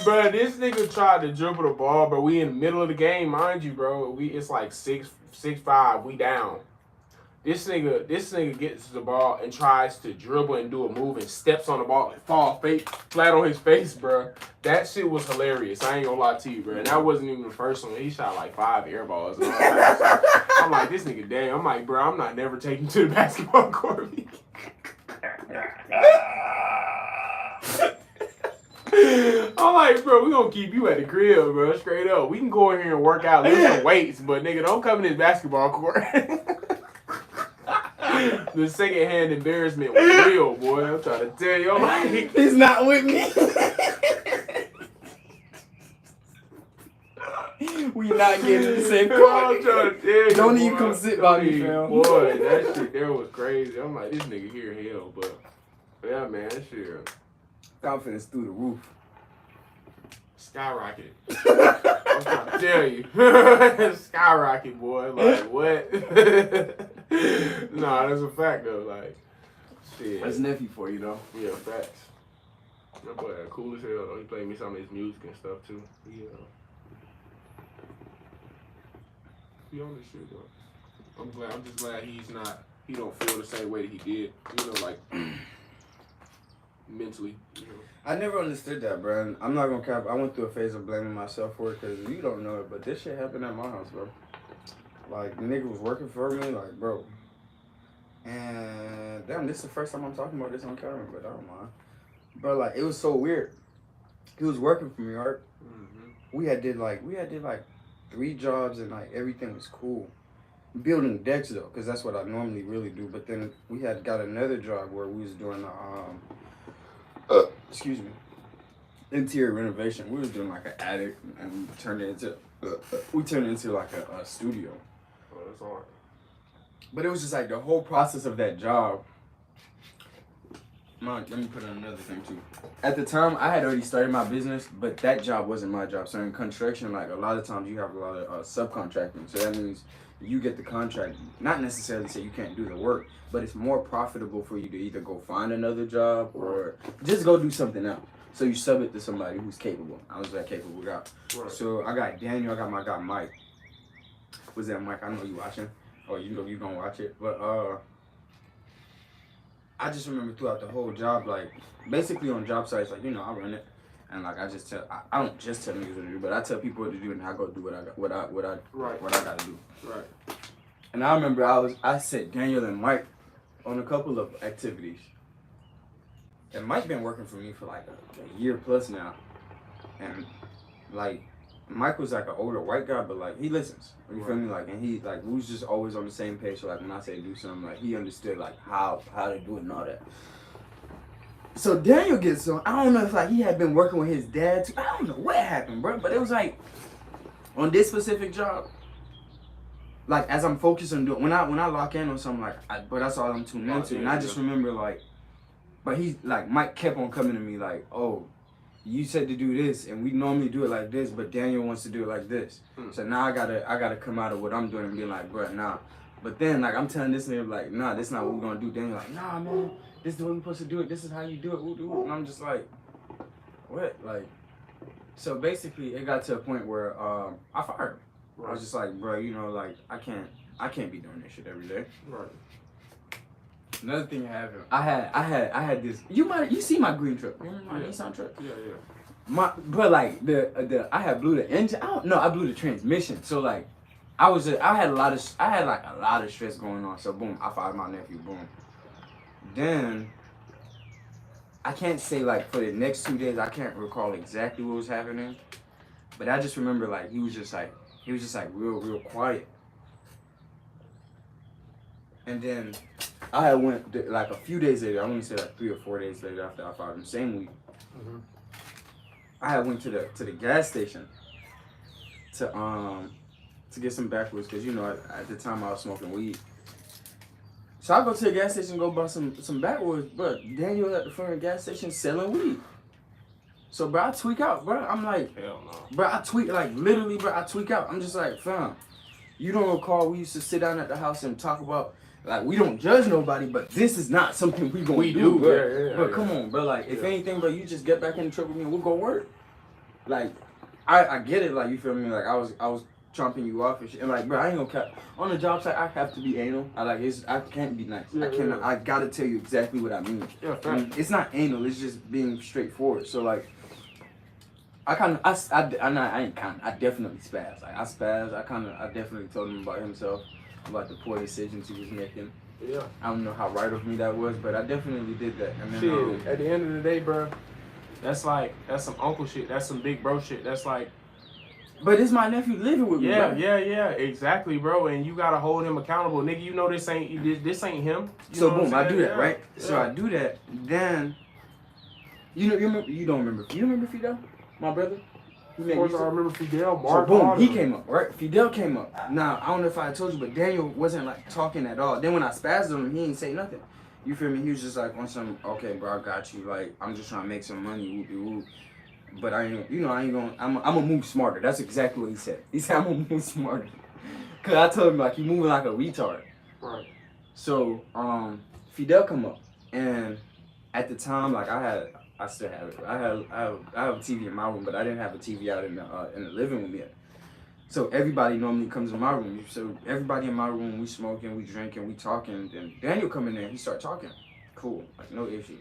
Bro, this nigga tried to dribble the ball, bro. We in the middle of the game, mind you, bro. It's like 6-5. We down. This nigga gets the ball and tries to dribble and do a move and steps on the ball and fall flat on his face, bro. That shit was hilarious. I ain't gonna lie to you, bro. And that wasn't even the first one. He shot like 5 air balls. And all that. I'm like, this nigga, damn. I'm like, bro, I'm not never taking to the basketball court. I'm like, bro, we gonna keep you at the crib, bro. Straight up. We can go in here and work out, lift some weights, but nigga, don't come in this basketball court. The second-hand embarrassment was real, boy. I'm trying to tell you. I'm like, he's not with me. We not getting in the same I'm court. trying to tell you. Don't boy. even come sit by me, fam. Boy, that shit there was crazy. I'm like, this nigga here hell, but yeah, man, that shit Confidence through the roof. skyrocketed. I'm trying to tell you. Skyrocket, boy. Like, what? Nah, that's a fact, though. Like, shit. That's nephew for you, though. Yeah, facts. That boy cool as hell, though. He played me some of his music and stuff, too. Yeah. He on this shit, though. I'm just glad he don't feel the same way that he did. You know, like, mentally, you know. I never understood that, bro. And I'm not gonna cap. I went through a phase of blaming myself for it because you don't know it, but this shit happened at my house, bro. Like, the nigga was working for me, like, bro. And damn, this is the first time I'm talking about this on camera, but I don't mind. Bro, like, it was so weird. He was working for me, right? Mm-hmm. We had did like 3 jobs and like everything was cool. Building decks though, because that's what I normally really do. But then we had got another job where we was doing excuse me, interior renovation. We was doing like an attic and we turned it into like a studio. Oh, that's hard. But it was just like the whole process of that job. Let me put on another thing too. At the time, I had already started my business, but that job wasn't my job. So in construction, like a lot of times you have a lot of subcontracting. So that means you get the contract. Not necessarily say you can't do the work, but it's more profitable for you to either go find another job or just go do something else. So you sub it to somebody who's capable. I was that capable guy. Right. So I got Daniel, I got my guy Mike. Was that Mike? I know you watching. Or you know you gonna watch it. But I just remember throughout the whole job, like basically on job sites, like, you know, I run it, and like I just tell, I don't just tell niggas what to do, but I tell people what to do, and I go do what I gotta do. Right. And I remember I set Daniel and Mike on a couple of activities, and Mike been working for me for like a year plus now, and like Mike was like an older white guy, but like he listens. You feel me? Like, and he like we was just always on the same page. So like when I say do something, like he understood like how to do it and all that. So Daniel gets on. I don't know if like he had been working with his dad too. I don't know what happened, bro. But it was like on this specific job. Like as I'm focused on doing when I lock in on something, like but that's all I'm tuned into. And I just remember like, but he like Mike kept on coming to me like, oh, you said to do this, and we normally do it like this, but Daniel wants to do it like this. So now I gotta come out of what I'm doing and be like, bro, nah. But then like I'm telling this nigga like, nah, this not what we're gonna do. Daniel like, nah, man, this is the way we're supposed to do it. This is how you do it. And I'm just like, what? Like, so basically it got to a point where I fired him. Right. I was just like, bro, you know, like I can't be doing this shit every day. Right. Another thing happened. I had this. You see my green truck? You remember my Nissan truck? Yeah. But like the I had blew the engine. I blew the transmission. So like, I had a lot of stress going on. So boom, I fired my nephew. Boom. Then I can't say like for the next 2 days I can't recall exactly what was happening, but I just remember like he was just like real quiet. And then I had went like a few days later. I want to say like 3 or 4 days later after I fired him, same week. Mm-hmm. I had went to the gas station to get some backwoods because you know at the time I was smoking weed. So I go to the gas station, go buy some backwoods, but Daniel at the front of the gas station selling weed. So bro, I tweak out, bro. I'm like, hell no. Bro, I tweak like literally, bro. I tweak out. I'm just like, fam, you don't recall we used to sit down at the house and talk about. Like, we don't judge nobody, but this is not something we gonna do, bro. Yeah, but come on, bro. Like, if anything, bro, you just get back in the truck with me and we'll go work. Like, I get it. Like, you feel me? Like, I was chomping you off and shit. And like, bro, I ain't gonna cap. On the job site, I have to be anal. I can't be nice. Yeah, I cannot. yeah. I gotta tell you exactly what I mean. Yeah, And it's not anal. It's just being straightforward. So like, I definitely spazzed. Like I spazzed. I definitely told him about himself, about the poor decisions he was making. Yeah. I don't know how right of me that was, but I definitely did that. And then, Shit, at the end of the day, bro, that's some uncle shit. That's some big bro shit. That's like, but it's my nephew living with me. yeah, bro. yeah, exactly, bro. And you gotta hold him accountable, nigga. You know this ain't him. You So know what boom, I'm I do saying? that, right? Yeah. So I do that. Then, you don't remember? You remember Fidel, my brother? He Of made course, music. I remember Fidel. So Mark boom, all he them. came up, right? Fidel came up. Now I don't know if I told you, but Daniel wasn't like talking at all. Then when I spazzed on him, he ain't say nothing. You feel me? He was just like on some, okay, bro, I got you. Like I'm just trying to make some money, whoopie whoop. But I ain't gonna. I'm gonna move smarter. That's exactly what he said. He said I'm gonna move smarter. Cause I told him like you moving like a retard. Right. So Fidel come up, and at the time like I still have it. I have a TV in my room, but I didn't have a TV out in the living room yet. So everybody normally comes in my room. So everybody in my room, we smoking, we drinking, we talking. Then Daniel come in there, he start talking. Cool, like no issue.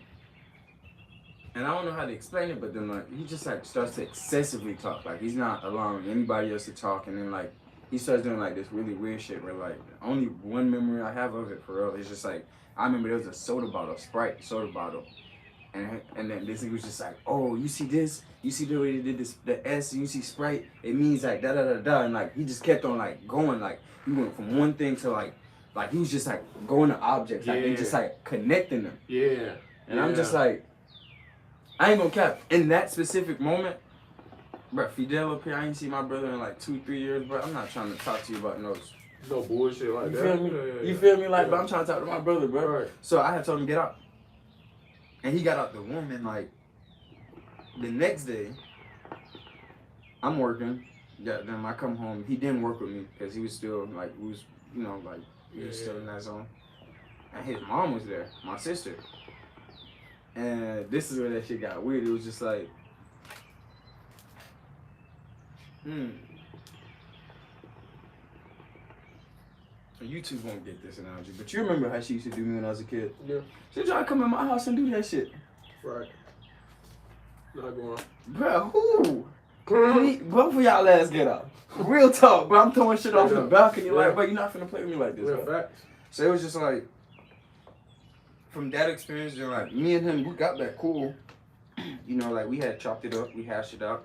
And I don't know how to explain it, but then like he just like starts to excessively talk. Like he's not allowing anybody else to talk, and then like he starts doing like this really weird shit where like only one memory I have of it for real is just like I remember there was a soda bottle, Sprite soda bottle. And then this nigga was just like, oh, you see this? You see the way they did this, the S, and you see Sprite? It means like da da da da. And like he just kept on like going, like he went from one thing to like he was just like going to objects, like he just like connecting them. Yeah. And I'm just like, I ain't gonna cap. In that specific moment, bro, Fidel up here, I ain't seen my brother in like 2-3 years, bro. I'm not trying to talk to you about no bullshit like you that. feel me? Yeah. You feel me? Like, but I'm trying to talk to my brother, bro. Right. So I had told him get out. And he got out the room, and like the next day, I'm working. Goddamn, I come home. He didn't work with me because he was still like he was still in that zone. And his mom was there, my sister. And this is where that shit got weird. It was just like, You two won't get this analogy, but you remember how she used to do me when I was a kid? Yeah. She tried to come in my house and do that shit. Right. Not going. Bro, who? Both of y'all ass get up. Real talk, bro. I'm throwing shit off the balcony. Like, bro, you're not finna play with me like this. Real Bro. facts. So it was just like, from that experience, then like me and him, we got that cool. You know, like we had chopped it up, we hashed it out.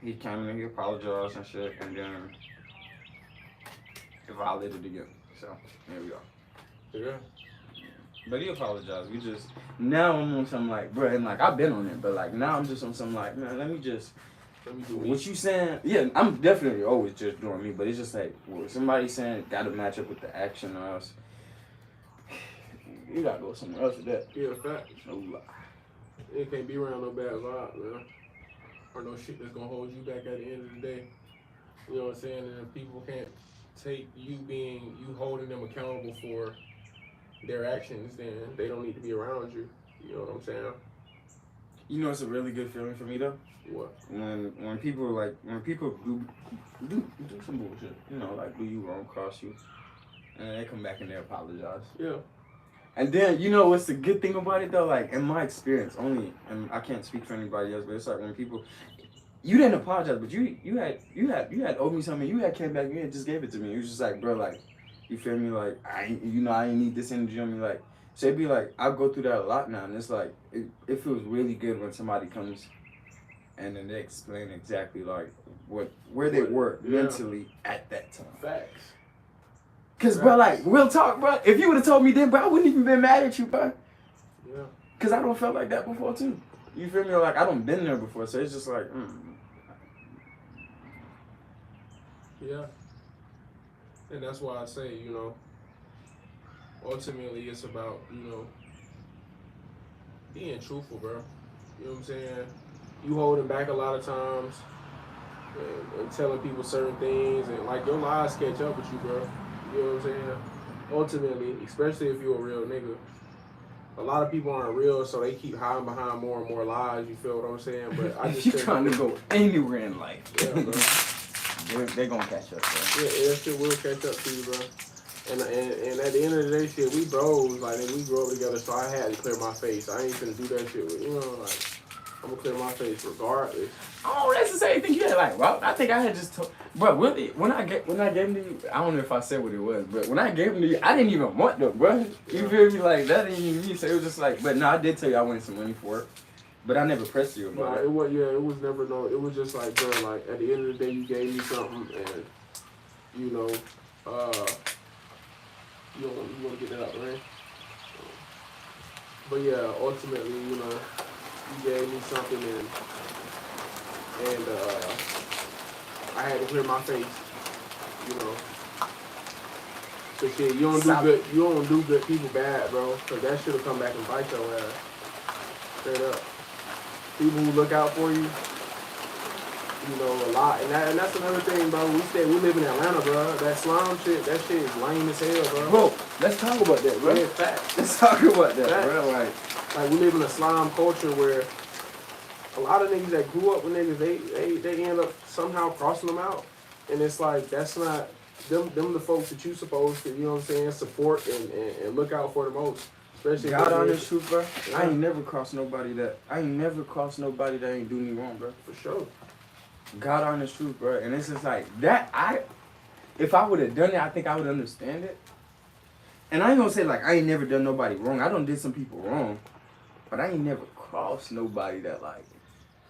He came in, he apologized and shit, and then it violated again. So there we go. Yeah. But he apologized. We just now I'm on something like, bro, and like I've been on it, but like now I'm just on something like, man, let me do me. What you saying? Yeah, I'm definitely always just doing me, but it's just like somebody saying it gotta match up with the action or else you gotta go somewhere else with that. Yeah, facts. No lie. It can't be around no bad vibe, man. Or no shit that's gonna hold you back at the end of the day. You know what I'm saying? And if people can't take you holding them accountable for their actions, then they don't need to be around you. You know what I'm saying? You know, it's a really good feeling for me though. What? When people do some bullshit, you know, like do you wrong, cross you, and they come back and they apologize. Yeah. And then you know what's the good thing about it though? Like in my experience, only, and I can't speak for anybody else, but it's like when people, you didn't apologize, but you had owed me something. You had came back and you had just gave it to me. It was just like, bro, like, you feel me? Like I ain't need this energy on me. Like, so it'd be like I go through that a lot now, and it's like it feels really good when somebody comes and then they explain exactly like where they were mentally at that time. Facts. Cause bro, like real talk, bro. If you would have told me then, bro, I wouldn't even been mad at you, bro. Yeah. Cause I don't felt like that before too. You feel me? Like I don't been there before, so it's just like. Yeah. And that's why I say, you know, ultimately it's about, you know, being truthful, bro. You know what I'm saying? You holding back a lot of times and telling people certain things, and like your lies catch up with you, bro. You know what I'm saying? Ultimately, especially if you're a real nigga, a lot of people aren't real, so they keep hiding behind more and more lies. You feel what I'm saying? But I just you trying to go anywhere in life. Yeah, bro. They're gonna catch up, bro. Yeah, that shit will catch up to you, bro. And at the end of the day, shit, we bros, like, and we grew up together, so I had to clear my face. I ain't finna do that shit with, you know, like, I'm gonna clear my face regardless. Oh, that's the same thing you had. Like, well, I think I had just told, bro. Really, when I gave him to you, I don't know if I said what it was, but when I gave him to you, I didn't even want them, bro. You feel me? Like that didn't even me. So it was just like, but no, I did tell you I wanted some money for it, but I never pressed you about it. It was, yeah, it was never no. It was just like, bro, like at the end of the day, you gave me something, and you know, you want to get that out, right? But yeah, ultimately, you know, you gave me something, and I had to clear my face, you know. So shit, you don't do good people bad, bro, cause that shit'll come back and bite your ass. Straight up. People who look out for you, you know, a lot, and that's another thing, bro. We live in Atlanta, bro. That slime shit, that shit is lame as hell, bro. Bro, let's talk about that, bro. Yeah, facts. Let's talk about that, Facts. bro. Like we live in a slime culture where a lot of niggas that grew up with niggas, they end up somehow crossing them out, and it's like that's not them the folks that you supposed to, you know what I'm saying, support and look out for the most. Especially God honest truth, bro. Yeah. I ain't never crossed nobody that ain't do me wrong, bro. For sure. God honest truth, bro. And it's just like that. If I would have done it, I think I would understand it. And I ain't gonna say like I ain't never done nobody wrong. I done did some people wrong, but I ain't never crossed nobody that like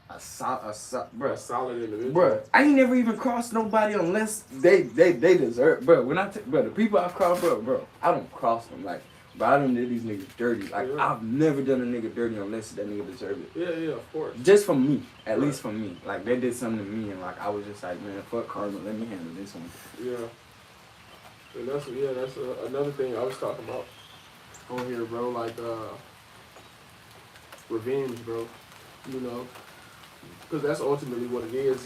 a solid individual. Bro, I ain't never even crossed nobody unless they deserve. Bro, bro, the people I cross, bro, I don't cross them like. But I done did these niggas dirty. Like Yeah. I've never done a nigga dirty unless that nigga deserved it. Yeah, of course. Just from me, at least from me. Like they did something to me, and like I was just like, man, fuck karma. Let me handle this one. Yeah. And that's another thing I was talking about on here, bro. Like revenge, bro. You know, because that's ultimately what it is.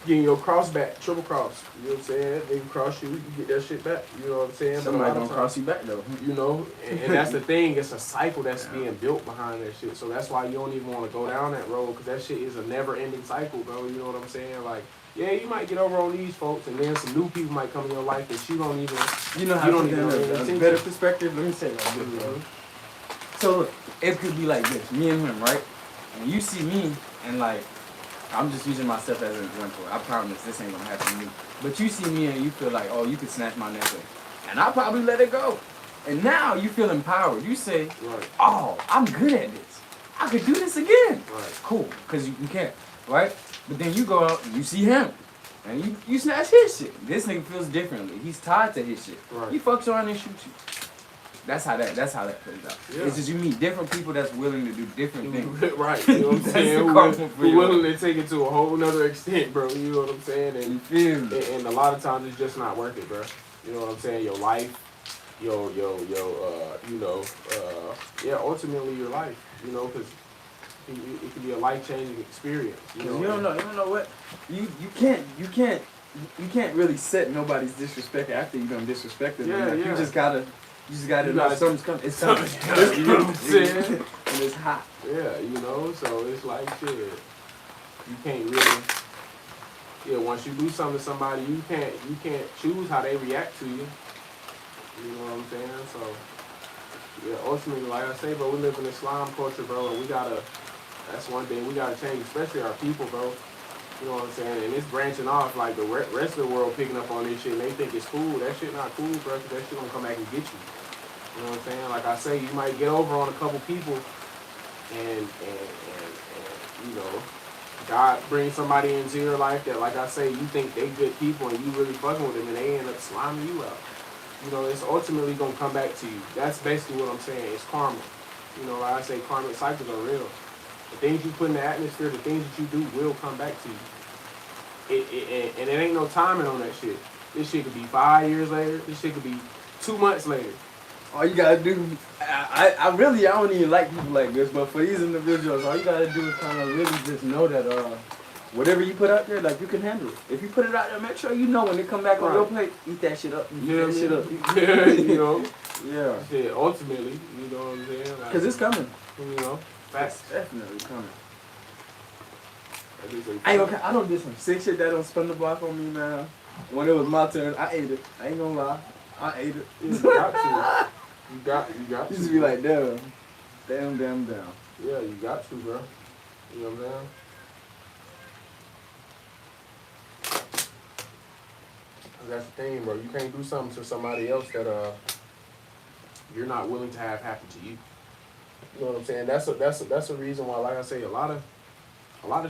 Getting your cross back, triple cross. You know what I'm saying? They cross you, you get that shit back. You know what I'm saying? Somebody gonna cross you back though. You know, and that's the thing. It's a cycle that's being built behind that shit. So that's why you don't even want to go down that road, because that shit is a never-ending cycle, bro. You know what I'm saying? Like, yeah, you might get over on these folks, and then some new people might come in your life that you don't even. You know how to get a better perspective. Let me say it like this, bro. So look, it could be like this: me and him, right? And you see me, and like. I'm just using myself as an example. I promise this ain't gonna happen to me. But you see me and you feel like, oh, you could snatch my necklace. And I'll probably let it go. And now you feel empowered. You say, right. Oh, I'm good at this. I could do this again. Right. Cool, because you can't, right? But then you go out and you see him. And you snatch his shit. This nigga feels differently. He's tied to his shit. Right. He fucks around and shoots you. That's how that plays out. Yeah. It's just you meet different people that's willing to do different things. Right, you know what I'm saying? Who willing to take it to a whole nother extent, bro. You know what I'm saying? And, you feel me? And a lot of times it's just not worth it, bro. You know what I'm saying? Your life, ultimately your life. You know, because it could be a life-changing experience. You know, you don't know what? You can't really set nobody's disrespect after you done disrespected them. Like, yeah. You just gotta know something's coming. It's coming. You know what I'm saying? And it's hot. Yeah, you know, so it's like shit. You can't really. Yeah, once you do something to somebody, you can't choose how they react to you. You know what I'm saying? So yeah, ultimately, like I say, bro, we live in a slime culture, bro, and that's one thing we gotta change, especially our people, bro. You know what I'm saying? And it's branching off, like the rest of the world picking up on this shit, and they think it's cool. That shit not cool, bro, because that shit gonna come back and get you. You know what I'm saying? Like I say, you might get over on a couple people, and you know, God brings somebody into your life that, like I say, you think they good people, and you really fucking with them, and they end up sliming you out. You know, it's ultimately gonna come back to you. That's basically what I'm saying. It's karma. You know, like I say, karmic cycles are real. The things you put in the atmosphere, the things that you do will come back to you. And it ain't no timing on that shit. This shit could be 5 years later. This shit could be 2 months later. All you gotta do, I don't even like people like this, but for these individuals, all you gotta do is kind of really just know that whatever you put out there, like you can handle it. If you put it out there, make sure you know when it come back on your plate, eat that shit up. Eat that shit up. Yeah, you know. Yeah. Yeah, ultimately, you know what I'm saying? Because it's coming. You know. That's definitely coming. That is a Hey, okay, I don't do some sick shit that don't spin the block on me, man. When it was my turn, I ate it. I ain't gonna lie. I ate it. Yeah, you got to. You got to. Used to be like, damn. Damn. Yeah, you got to, bro. You know what I'm saying? That's the thing, bro. You can't do something to somebody else that you're not willing to have happen to you. You know what I'm saying? That's a reason why, like I say, a lot of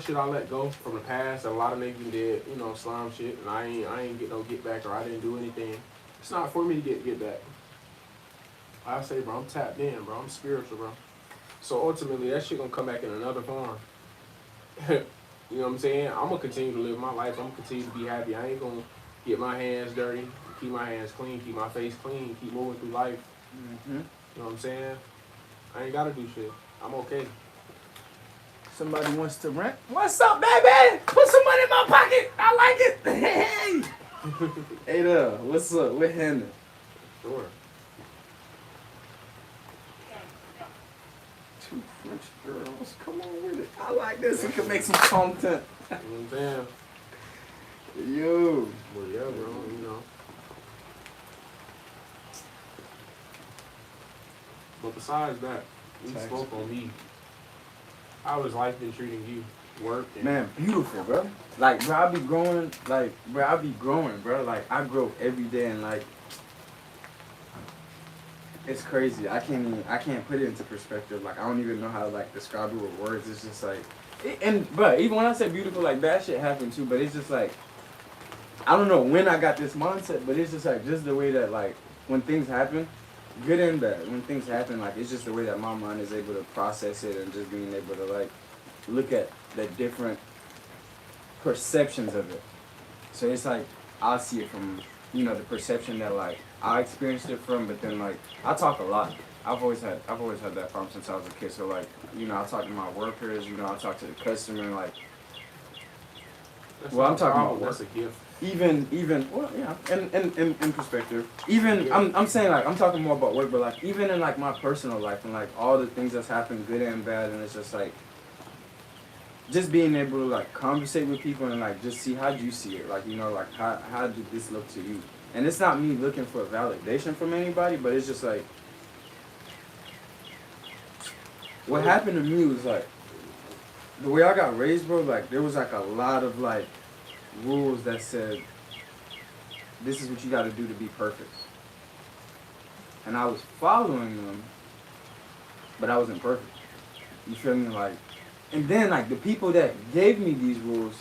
shit I let go from the past. And a lot of niggas did, you know, slime shit, and I ain't get no get back, or I didn't do anything. It's not for me to get back. Like I say, bro, I'm tapped in, bro. I'm spiritual, bro. So ultimately, that shit gonna come back in another form. You know what I'm saying? I'm gonna continue to live my life. I'm gonna continue to be happy. I ain't gonna get my hands dirty, keep my hands clean, keep my face clean, keep moving through life. Mm-hmm. You know what I'm saying? I ain't gotta do shit. I'm okay. Somebody wants to rent. What's up, baby? Put some money in my pocket. I like it. Hey. Hey there. What's up? We're handling. Sure. Two French girls. Come on with it. I like this. We can make some content. You know what I'm saying? Yo. Well, yeah, bro. You know. But besides that, we Thanks. spoke on me. How has life been treating you? Work and Man, beautiful, bro. Like, bro, I be growing. Like, bro, I be growing, bro. Like, I grow every day, and like, it's crazy. I can't put it into perspective. Like, I don't even know how to like describe it with words. It's just like, and bro, even when I say beautiful, like bad shit happened too. But it's just like, I don't know when I got this mindset, but it's just like just the way that like when things happen, good and bad. When things happen, like it's just the way that my mind is able to process it, and just being able to like look at the different perceptions of it. So it's like I see it from, you know, the perception that like I experienced it from, but then like I talk a lot. I've always had that problem since I was a kid. So like, you know, I talk to my workers, you know, I talk to the customer, like that's well, not I'm a talking problem, about that's a gift. even well, yeah, in perspective. Even Yeah. I'm saying like I'm talking more about work, but like even in like my personal life and like all the things that's happened, good and bad, and it's just like just being able to like conversate with people and like just see how do you see it, like, you know, like how did this look to you? And it's not me looking for validation from anybody, but it's just like what happened to me was like the way I got raised, bro. Like there was like a lot of like rules that said this is what you got to do to be perfect, and I was following them, but I wasn't perfect. You feel me? Like, and then like the people that gave me these rules,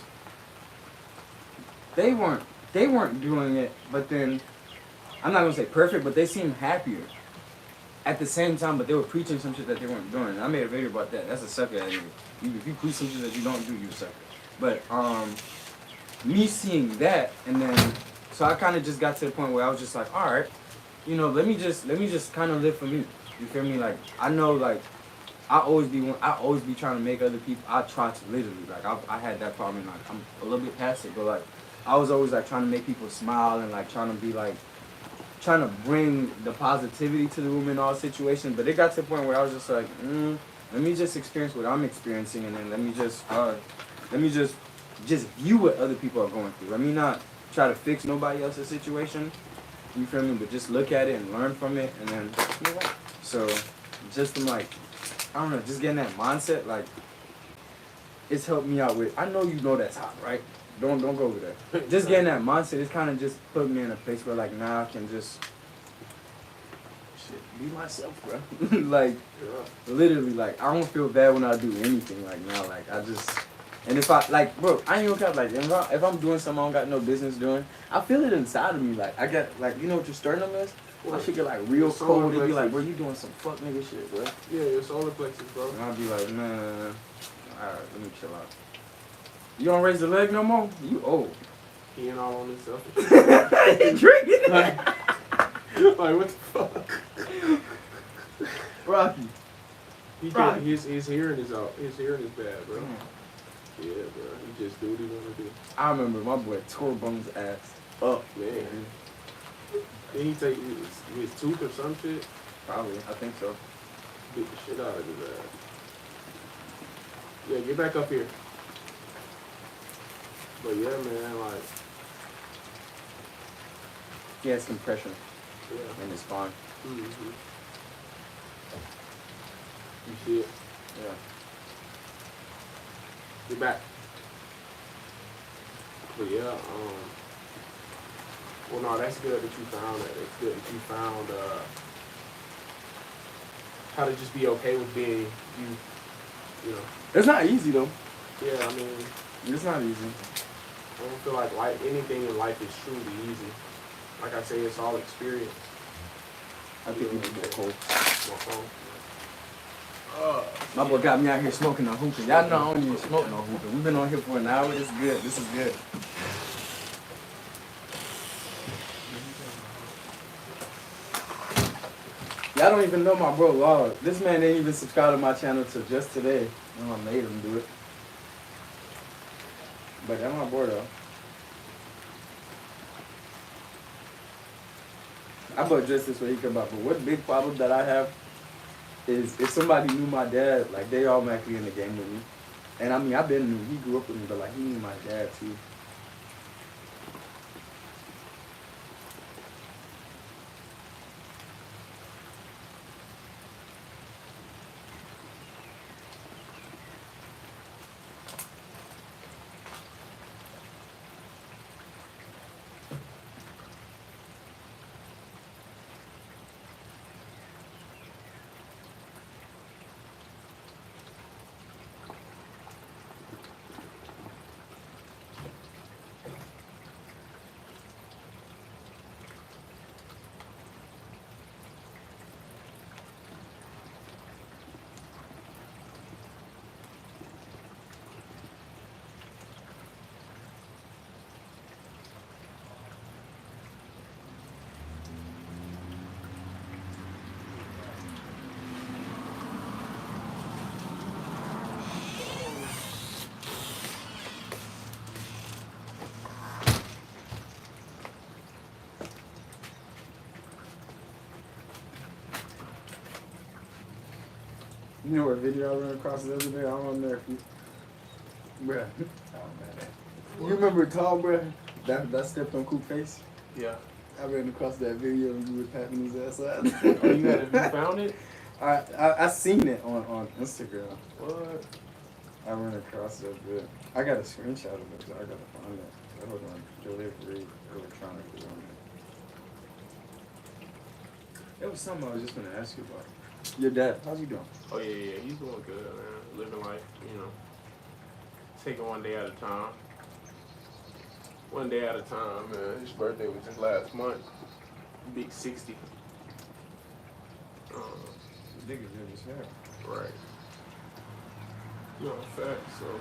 they weren't doing it, but then I'm not gonna say perfect, but they seemed happier at the same time, but they were preaching some shit that they weren't doing. And I made a video about that. That's a sucker. If you preach some shit that you don't do, you a sucker. But me seeing that, and then so I kind of just got to the point where I was just like, all right, you know, let me just kind of live for me. You feel me? Like I know, like I always be trying to make other people. I try to literally, like I had that problem. And, like I'm a little bit past it, but like I was always like trying to make people smile and like trying to be like trying to bring the positivity to the room in all situations. But it got to the point where I was just like, let me just experience what I'm experiencing, and then let me just view what other people are going through. Let me not try to fix nobody else's situation. You feel me? But just look at it and learn from it, and then move on. So just from like, I don't know, just getting that mindset, like it's helped me out with. I know you know that's hot, right? Don't go over there. Just getting that mindset, it's kind of just put me in a place where like now I can just be myself, bro. Like literally, like I don't feel bad when I do anything. Like now, like I just, and if I like, bro, I ain't gonna cap. Like if I'm doing something I don't got no business doing, I feel it inside of me. Like I got like, you know what your sternum is? I should get like real cold and be like, bro, you doing some fuck nigga shit, bro. Yeah, your solar plexus, bro. And I'll be like, nah. Alright, let me chill out. You don't raise the leg no more? You old. He ain't all on himself. He drinking. Like what the fuck? Rocky. His hearing is out. His hearing is bad, bro. Yeah, bro. He just do what he wanna do. I remember my boy tore Bones' ass up. Man. Did he take his tooth or some shit? Probably, I think so. Beat the shit out of his ass. Yeah, get back up here. But yeah, man, like, He has compression yeah. in his spine. Mm-hmm. You see it? Yeah. Get back. But yeah, well, no, that's good that you found that. It's good that you found how to just be okay with being you know. It's not easy though. Yeah, I mean, It's not easy. I don't feel like anything in life is truly easy. Like I say, it's all experience. I think we can get cold. My phone. My boy got me out here smoking on hookah. Y'all know I don't even smoke no hookah. We've been on here for an hour. This is good. This is good. Y'all don't even know my bro Laug. This man didn't even subscribe to my channel till just today. And I made him do it. But that's my boy though. I bought just this way he come out. But what big problem that I have is if somebody knew my dad, like they automatically in the game with me. And I mean, he grew up with me, but like he knew my dad too. You know what video I ran across the other day? I don't know if you... Bruh. Oh, man. You remember Tall, bruh? That stepped on Coop face? Yeah. I ran across that video and you were tapping his ass out. Oh, you found it? I seen it on Instagram. What? I ran across it, but I got a screenshot of it, so I gotta find it. Hold on. Delivery electronically on it. It was something I was just gonna ask you about. Your dad, how's he doing? Oh yeah, he's doing good, man. Living life, you know. Taking one day at a time. One day at a time, man. His birthday was just last month. Big 60. Nigga did his hair. Right. No, fact. So,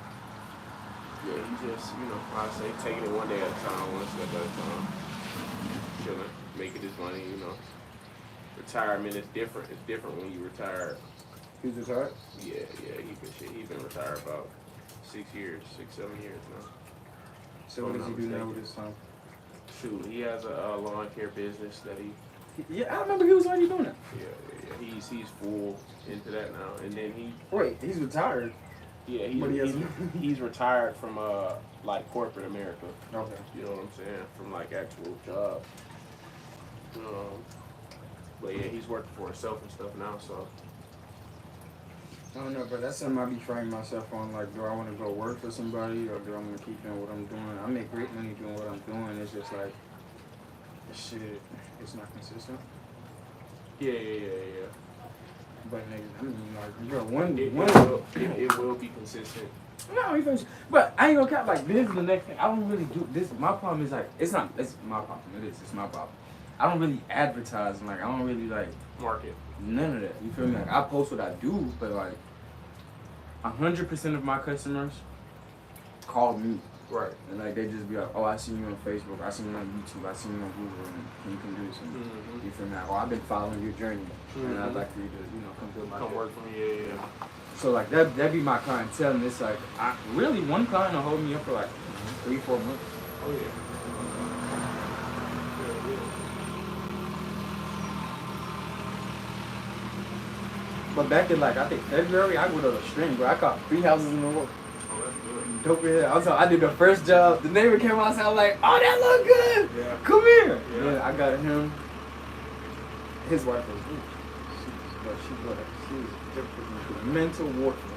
yeah, he just, you know, I say taking it one day at a time, one step at a time. Chilling, making his money, you know. Retirement is different. It's different when you retire. He's retired? Yeah, he's been retired about 6 years, 7 years now. So what does he do now with his time? Shoot, he has a lawn care business that he. Yeah, I remember he was already doing it. Yeah. He's full into that now, and then he. Wait, he's retired. Yeah, he's retired from like corporate America. Okay. You know what I'm saying? From like actual job. But yeah, he's working for himself and stuff now, so. I don't know, but that's something I be framing myself on. Like, do I want to go work for somebody, or do I want to keep doing what I'm doing? I make great money doing what I'm doing. It's just like, shit, it's not consistent. Yeah. But nigga, I mean, like, bro, it will be consistent. No, even, but I ain't gonna cap. Like, this is the next thing. I don't really do this. My problem is like, it's my problem. It's my problem. I don't really advertise. Like, I don't really like Market. none of that. You feel me? Like, I post what I do, but like, 100% of my customers call me. Right. And like, they just be like, oh, I seen you on Facebook, I seen you on YouTube, I seen you on Google, and you can do something. Mm-hmm. You feel me? Like, oh, I've been following your journey, and I'd like for you to, come build my Come journey. work for me, yeah. So like, that be my clientele, and it's like, really, one client will hold me up for like 3-4 months. Oh yeah. But back in like, I think February, I went on a string, bro. I caught 3 houses in a row. Dope in here. Also, I did the first job. The neighbor came outside. I was like, oh, that look good. Yeah. Come here. Yeah. Yeah, I got him. His wife was she was different. Mental warfare.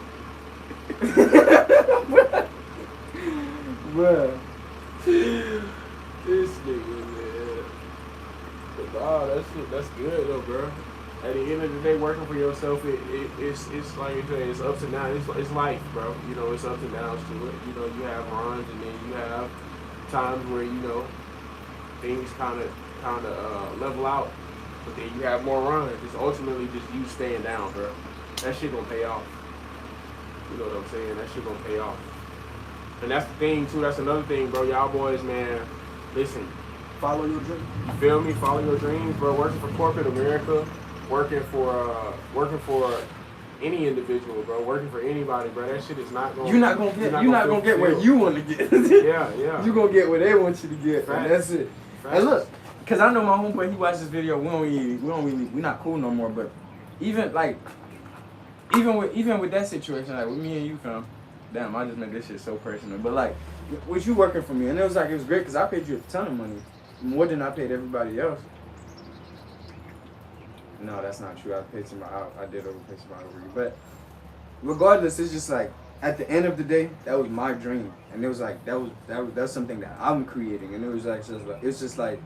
Bruh. This nigga, man. But nah, that's good though, bro. At the end of the day, working for yourself, it's like you say, it's ups and downs. It's life, bro. You know, it's ups and downs to it. You know, you have runs, and then you have times where you know things kind of level out, but then you have more runs. It's ultimately just you staying down, bro. That shit gonna pay off. You know what I'm saying? That shit gonna pay off. And that's the thing too. That's another thing, bro. Y'all boys, man. Listen. Follow your dream. You feel me? Follow your dreams, bro. Working for corporate America, working for any individual, bro. Working for anybody, bro. That shit is not going. You're not gonna get where you want to get. Yeah. You gonna get where they want you to get. Facts. And that's it. Facts. And look, cause I know my homeboy. He watched this video. We not cool no more. But even with that situation, like with me and you, fam. Damn, I just made this shit so personal. But like, with you working for me, and it was great because I paid you a ton of money, more than I paid everybody else. No, that's not true. I did overpay somebody over you. But regardless, it's just like at the end of the day, that was my dream, and it was like that's something that I'm creating, and it was like it's just like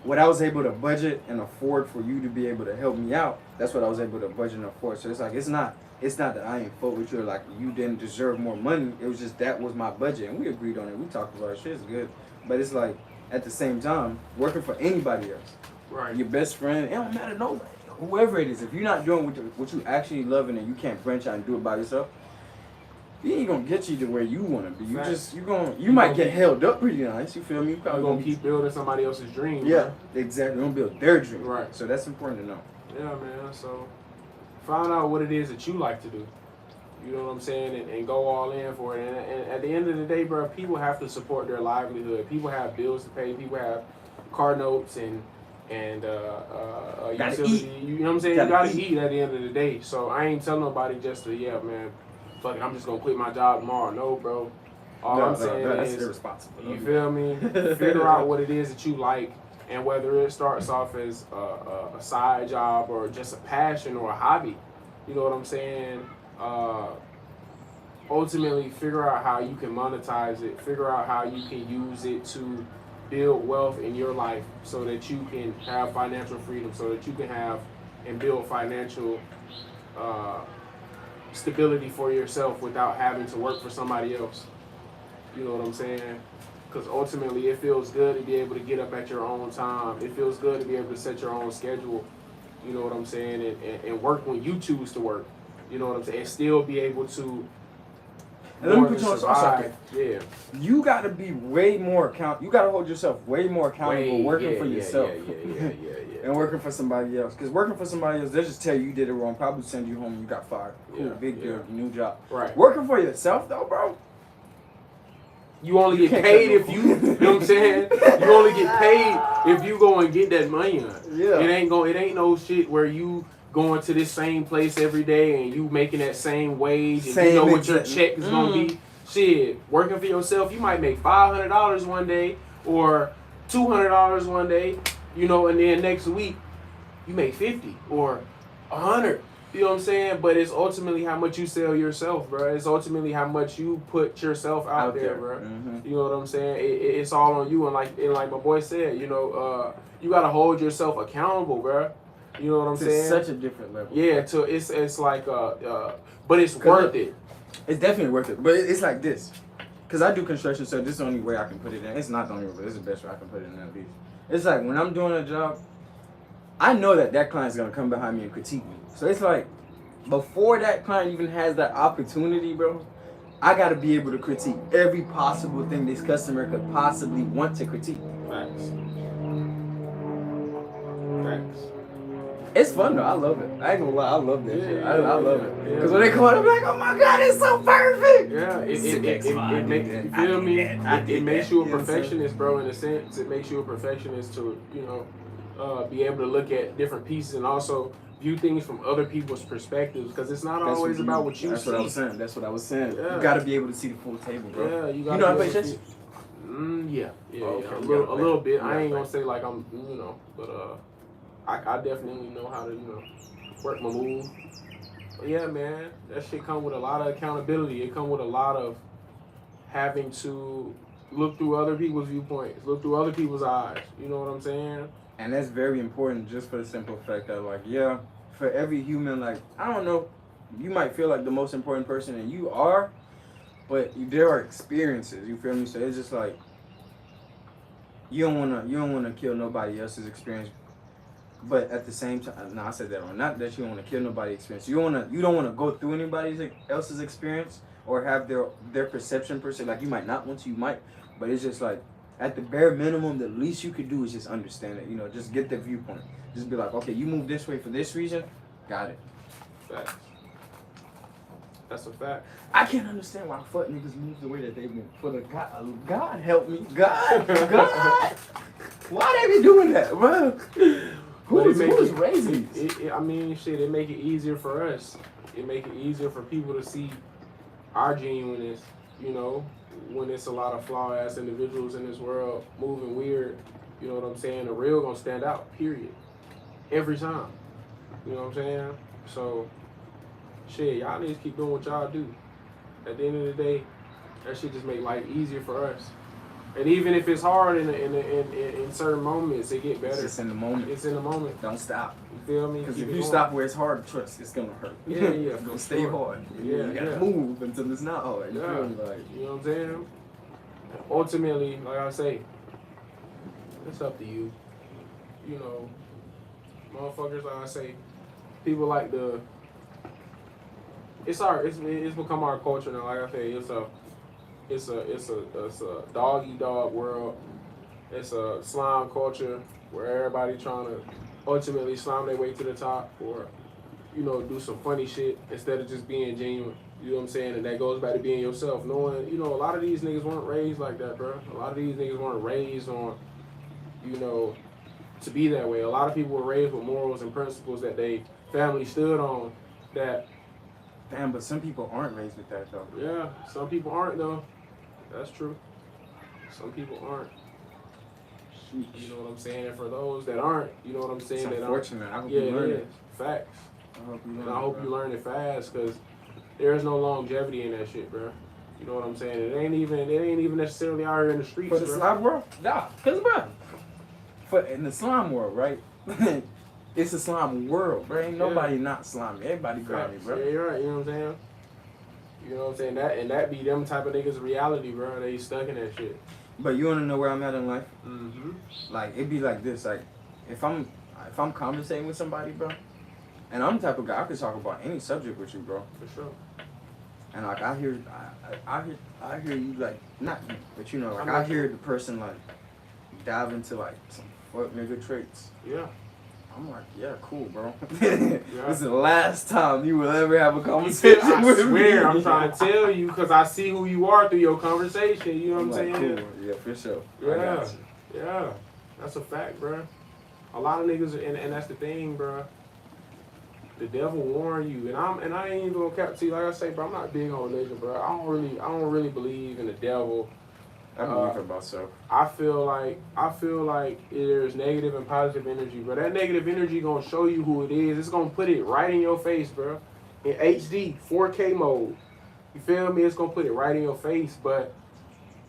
what I was able to budget and afford for you to be able to help me out. That's what I was able to budget and afford. So it's like it's not that I ain't fuck with you or like you didn't deserve more money. It was just that was my budget, and we agreed on it. We talked about it. Shit's good, but it's like at the same time working for anybody else. Right. Your best friend, it don't matter, nobody. Whoever it is, if you're not doing what you actually loving and you can't branch out and do it by yourself, he ain't gonna get you to where you wanna be. You might get held up pretty nice, you feel me? You You're probably gonna keep building somebody else's dream. Yeah, bro. exactly. You're gonna build their dream. Right. So that's important to know. Yeah, man. So find out what it is that you like to do. You know what I'm saying? And go all in for it. And at the end of the day, bro, people have to support their livelihood. People have bills to pay. People have car notes and utility. You know what I'm saying? You gotta eat at the end of the day. So I ain't telling nobody just to, man, fuck it, I'm just gonna quit my job tomorrow. No, bro. All I'm saying that's is, irresponsible. you feel me? Figure out what it is that you like, and whether it starts off as a side job or just a passion or a hobby. You know what I'm saying? Ultimately, figure out how you can monetize it. Figure out how you can use it to build wealth in your life so that you can have financial freedom, so that you can have and build financial stability for yourself without having to work for somebody else. You know what I'm saying? Because ultimately it feels good to be able to get up at your own time. It feels good to be able to set your own schedule. You know what I'm saying? And work when you choose to work. You know what I'm saying? And still be able to and let me put you on something. Yeah. You gotta be way more you gotta hold yourself way more accountable working for yourself. Yeah. And working for somebody else. Because working for somebody else, they'll just tell you did it wrong, probably send you home and you got fired. Cool, big deal, new job. Right. Working for yourself though, bro. You only get paid if you know what I'm saying? You only get paid if you go and get that money on. Yeah. It ain't no shit where you going to this same place every day and you making that same wage and you know what your check is gonna be. Shit, working for yourself, you might make $500 one day or $200 one day, you know, and then next week you make 50 or 100. You know what I'm saying? But it's ultimately how much you sell yourself, bro. It's ultimately how much you put yourself out there, bro. Mm-hmm. You know what I'm saying? It's all on you, and like my boy said, you know, you gotta hold yourself accountable, bro. You know what I'm saying? It's such a different level. Yeah, it's like but it's worth it. It's definitely worth it. But it's like this. Cause I do construction, so this is the only way I can put it in. It's not the only way, but it's the best way I can put it in at least. It's like when I'm doing a job, I know that client's gonna come behind me and critique me. So it's like before that client even has that opportunity, bro, I gotta be able to critique every possible thing this customer could possibly want to critique. Facts. It's fun though. I love it. I ain't gonna lie. I love that shit. I love it. Yeah. Cause when they come out, I'm like, oh my god, it's so perfect. Yeah, it makes you feel me. It makes you a perfectionist, bro. In a sense, it makes you a perfectionist to be able to look at different pieces and also view things from other people's perspectives, because it's not always about what you That's see. what I was saying. That's what I was saying. Yeah. You gotta be able to see the full table, bro. Yeah, you You gotta know how to be play able to chess? Yeah, yeah, Okay, yeah. you A gotta little play. bit. You I ain't gotta gonna say like I'm, but I definitely know how to, work my move. But yeah, man, that shit come with a lot of accountability. It come with a lot of having to look through other people's viewpoints, look through other people's eyes. You know what I'm saying? And that's very important just for the simple fact that, like, yeah, for every human, like, I don't know, you might feel like the most important person, and you are, but there are experiences, you feel me? So it's just like, you don't wanna kill nobody else's experience, but at the same time, no, I said that wrong. Not that you don't wanna kill nobody's experience. You don't wanna go through anybody else's experience or have their perception per se. Like, you might not want to, you might, but it's just like, at the bare minimum, the least you could do is just understand it. Just get the viewpoint. Just be like, okay, you move this way for this reason, got it. Facts. That's a fact. I can't understand why fuck niggas move the way that they move. For the God help me, God, why they be doing that, bro? Who's raising these? I mean, shit, it make it easier for us. It make it easier for people to see our genuineness, when it's a lot of flaw-ass individuals in this world moving weird, you know what I'm saying? The real gonna stand out, period. Every time. You know what I'm saying? So, shit, y'all need to keep doing what y'all do. At the end of the day, that shit just make life easier for us. And even if it's hard in certain moments, it get better. It's just in the moment. It's in the moment. Don't stop. You feel me? Because Keep if it you going. stop where it's hard, trust, it's gonna hurt. Yeah, it's gonna stay hard. You gotta move until it's not hard. You feel me? Like, you know what I'm saying? Ultimately, like I say, it's up to you. Motherfuckers, like I say, people like it's become our culture now. Like I say, it's a dog eat dog world. It's a slime culture where everybody trying to ultimately slime their way to the top, or do some funny shit instead of just being genuine. You know what I'm saying? And that goes back to being yourself. Knowing, a lot of these niggas weren't raised like that, bro. A lot of these niggas weren't raised on, to be that way. A lot of people were raised with morals and principles that they family stood on. That. Damn, but some people aren't raised with that though. Yeah, some people aren't though. That's true. Some people aren't. You know what I'm saying? And for those that aren't, you know what I'm saying? It's unfortunate. I hope yeah, you learn it it. is. Facts. I hope you learn And I hope you learn it fast, because there is no longevity in that shit, bro. You know what I'm saying? It ain't even necessarily out here in the streets, For the bro. slime world? Nah. Because, bro, in the slime world, right? It's a slime world, bro. Ain't nobody not slimy. Everybody grimy, bro. Yeah, you're right. You know what I'm saying? You know what I'm saying? That be them type of niggas' reality, bro. They stuck in that shit. But you wanna know where I'm at in life? Mm-hmm. Like, it be like this. Like, if I'm conversating with somebody, bro, and I'm the type of guy I could talk about any subject with you, bro. For sure. And like I hear you, like, not you, but like I hear the person like dive into like some fuck nigga traits. Yeah. I'm like, yeah, cool, bro. Yeah. This is the last time you will ever have a conversation with me. I swear, I'm trying to tell you, because I see who you are through your conversation. You know what I'm like, saying? Cool. Yeah, for sure. Yeah. Yeah. That's a fact, bro. A lot of niggas, and that's the thing, bro. The devil warn you, and I ain't even gonna cap to you. Like I say, bro, I'm not big on religion, bro. I don't really believe in the devil. I believe in myself. I feel like there's negative and positive energy, but that negative energy gonna show you who it is. It's gonna put it right in your face, bro. In HD, 4K mode. You feel me? It's gonna put it right in your face, but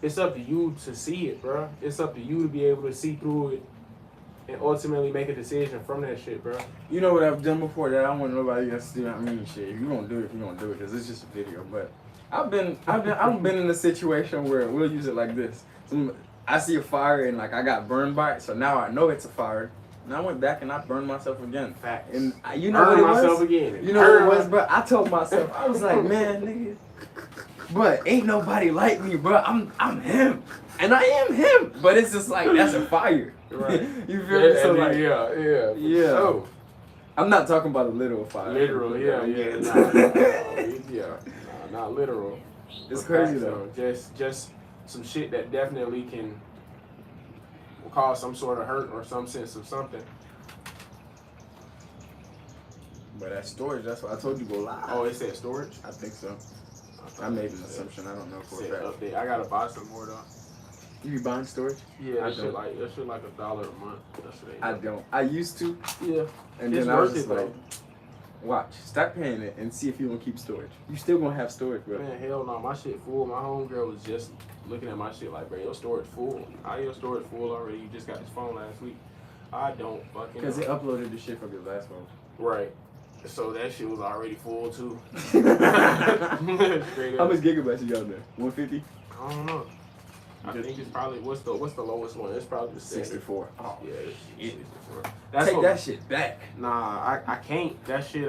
it's up to you to see it, bro. It's up to you to be able to see through it and ultimately make a decision from that shit, bro. You know what I've done before that I don't want nobody else to do? I mean, shit, if you gonna do it, you're gonna do it, because it's just a video. But I've been in a situation where we'll use it like this. I see a fire and like I got burned by it, so now I know it's a fire. And I went back and I burned myself again. Facts. And you know what it was? Again. You know what it was, bro? I told myself, I was like, man, nigga, but ain't nobody like me, bro. I'm him, and I am him. But it's just like, that's a fire. Right. You feel me? So like, yeah. So, I'm not talking about a literal fire. Literal, yeah. Not literal. It's crazy though. Just some shit that definitely can cause some sort of hurt or some sense of something. But that storage, that's what I told you go live. Oh, it said storage? I think so. I made an assumption. I don't know for a Said fact. update. I gotta buy some more though. You be buying storage? Yeah, that shit like $1 a month. That shit ain't I don't. I used to. Yeah. And It's then I was worth just it, like, watch, stop paying it and see if you gonna keep storage. You still gonna have storage, bro. Man, hell no, my shit full. My homegirl was just looking at my shit like, bro, your storage full. How your storage full already? You just got this phone last week. I don't fucking Because know. it uploaded the shit from your last phone. Right. So that shit was already full too. How Straight up. much gigabytes you got there? 150? I don't know. I think it's probably what's the lowest one? It's probably the 64. Oh, yeah, it's shit. 64. That's take what, that shit back. Nah, I can't. That shit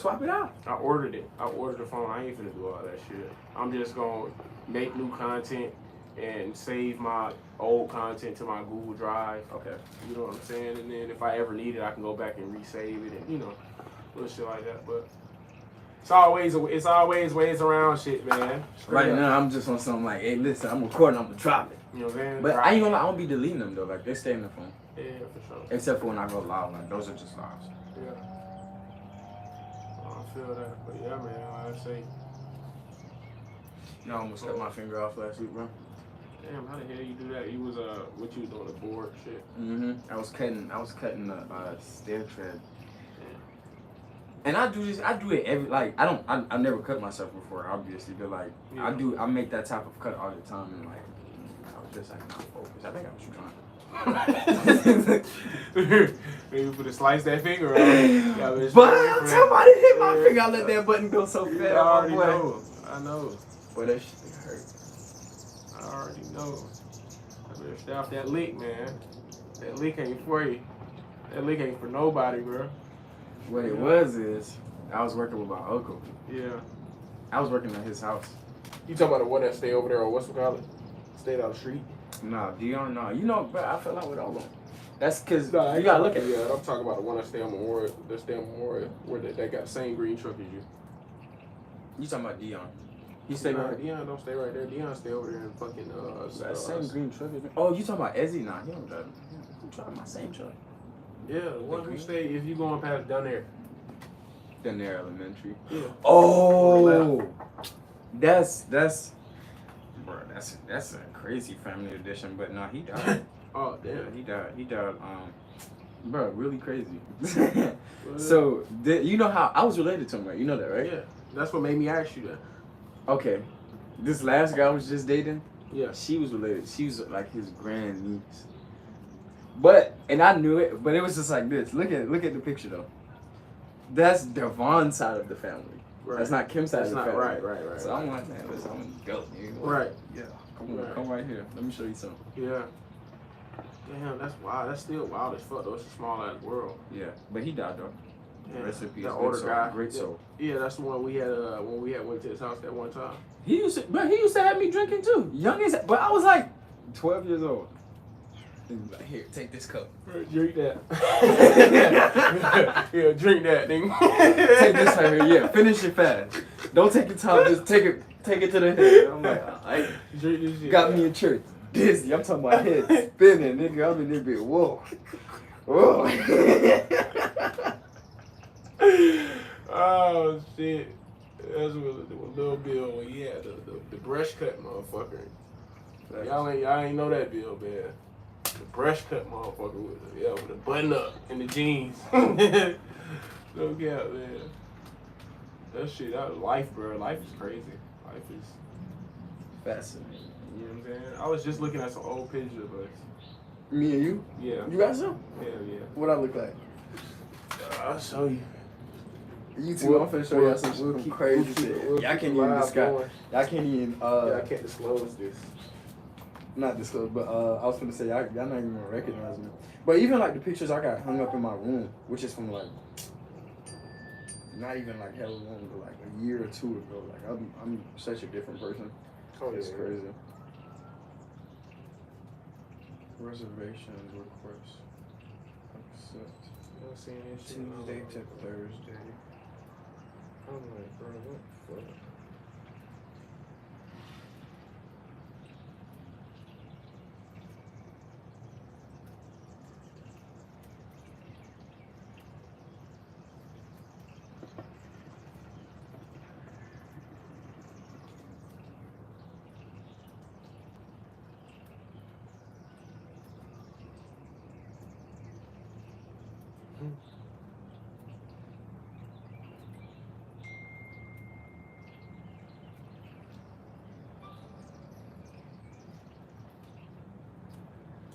Swap it out. I ordered it. I ordered the phone. I ain't finna do all that shit. I'm just gonna make new content and save my old content to my Google Drive. Okay. You know what I'm saying? And then if I ever need it, I can go back and resave it and little shit like that. But it's always ways around shit, man. Straight Right up. now, I'm just on something like, hey, listen, I'm recording, I'm gonna drop it. You know what I'm saying? But I ain't gonna lie, I don't be deleting them though. Like, they stay in the phone. Yeah, for sure. Except for when I go live, like, those are just lives. Yeah. I feel that. But yeah, man, like I say, I almost cut my finger off last week, bro. damn, how the hell you do that? You was what you was doing, the board shit? I was cutting the stair tread. And I do it every, like, I never cut myself before, obviously, but like, Yeah. I make that type of cut all the time, and like, I was just like, not focused. I think I was trying. Maybe for to slice that finger off. But somebody hit my finger, I let that button go so fast. I already know. I know. But that shit hurt. I already know. I better stay off that lick, man. That lick ain't for you. That lick ain't for nobody, bro. What it was is, I was working with my uncle. Yeah. I was working at his house. You talking about the one that stay over there on what's it called? Stayed out the street? Nah, Dion, nah. You know, but I fell out with all of them. That's because Nah, you gotta look at it. Yeah, I'm talking about the one that stay on Memorial. That stay on Memorial, where they got the same green truck as you. You talking about Dion. He stay right here. Dion don't stay right there. Dion stay over there in fucking That same green truck. Oh, you talking about Ezzy? Nah, he don't drive. He drive my same truck. Yeah, the one who stay if you going past down there. Down there, elementary. Yeah. Oh, that's, bro. That's a crazy family edition. But nah, he died. Oh damn. Yeah, he died. Bro, really crazy. So you know how I was related to him, right? You know that, right? Yeah. That's what made me ask you that. Okay. This last guy I was just dating. Yeah. She was related. She was like his grand niece. But I knew it. But it was just like this. Look at the picture though. That's Devon's side of the family. Right. That's not Kim's side of the family. Right. So I'm like, man, listen, I'm gonna go. Nigga. Right. Yeah. Come right here. Let me show you something. Yeah. Damn, that's wild. That's still wild as fuck though. It's a small ass world. Yeah. But he died though. Yeah. Rest in peace. The Good older soul. guy. Great soul. Yeah, that's the one we had when we went to his house that one time. He used to have me drinking too. Young as, but I was like 12 years old. He was like, here, take this cup. Drink that. Yeah, drink that, thing. Take this right here. Yeah, finish it fast. Don't take your time. Just take it to the head. I'm like, alright. Drink this shit. Got me in church. Disney. I'm talking about head spinning, nigga. I'm in there bit. Whoa. Whoa. Oh shit. That's what Lil Bill when he had the brush cut motherfucker. Y'all ain't know that Bill, man. The brush cut motherfucker with the button up and the jeans. No cap, man. That shit, that was life, bro. Life is crazy. Life is Fascinating. you know what I'm saying? I was just looking at some old pictures of us. Me and you? Yeah. You got some? Hell yeah. What I look like? I'll show you. You too. I'm finna show y'all some crazy shit. Y'all can't even discuss. Y'all can't even I can't disclose this. not disclose, but I was gonna say y'all not even gonna recognize me. But even like the pictures I got hung up in my room, which is from like not even like hella long, but like a year or two ago. Like I'm such a different person. Oh, It's yeah. crazy. Reservations request. Accept. You know, seeing that shit. Tuesday to Thursday. I'm like, bro, what the fuck?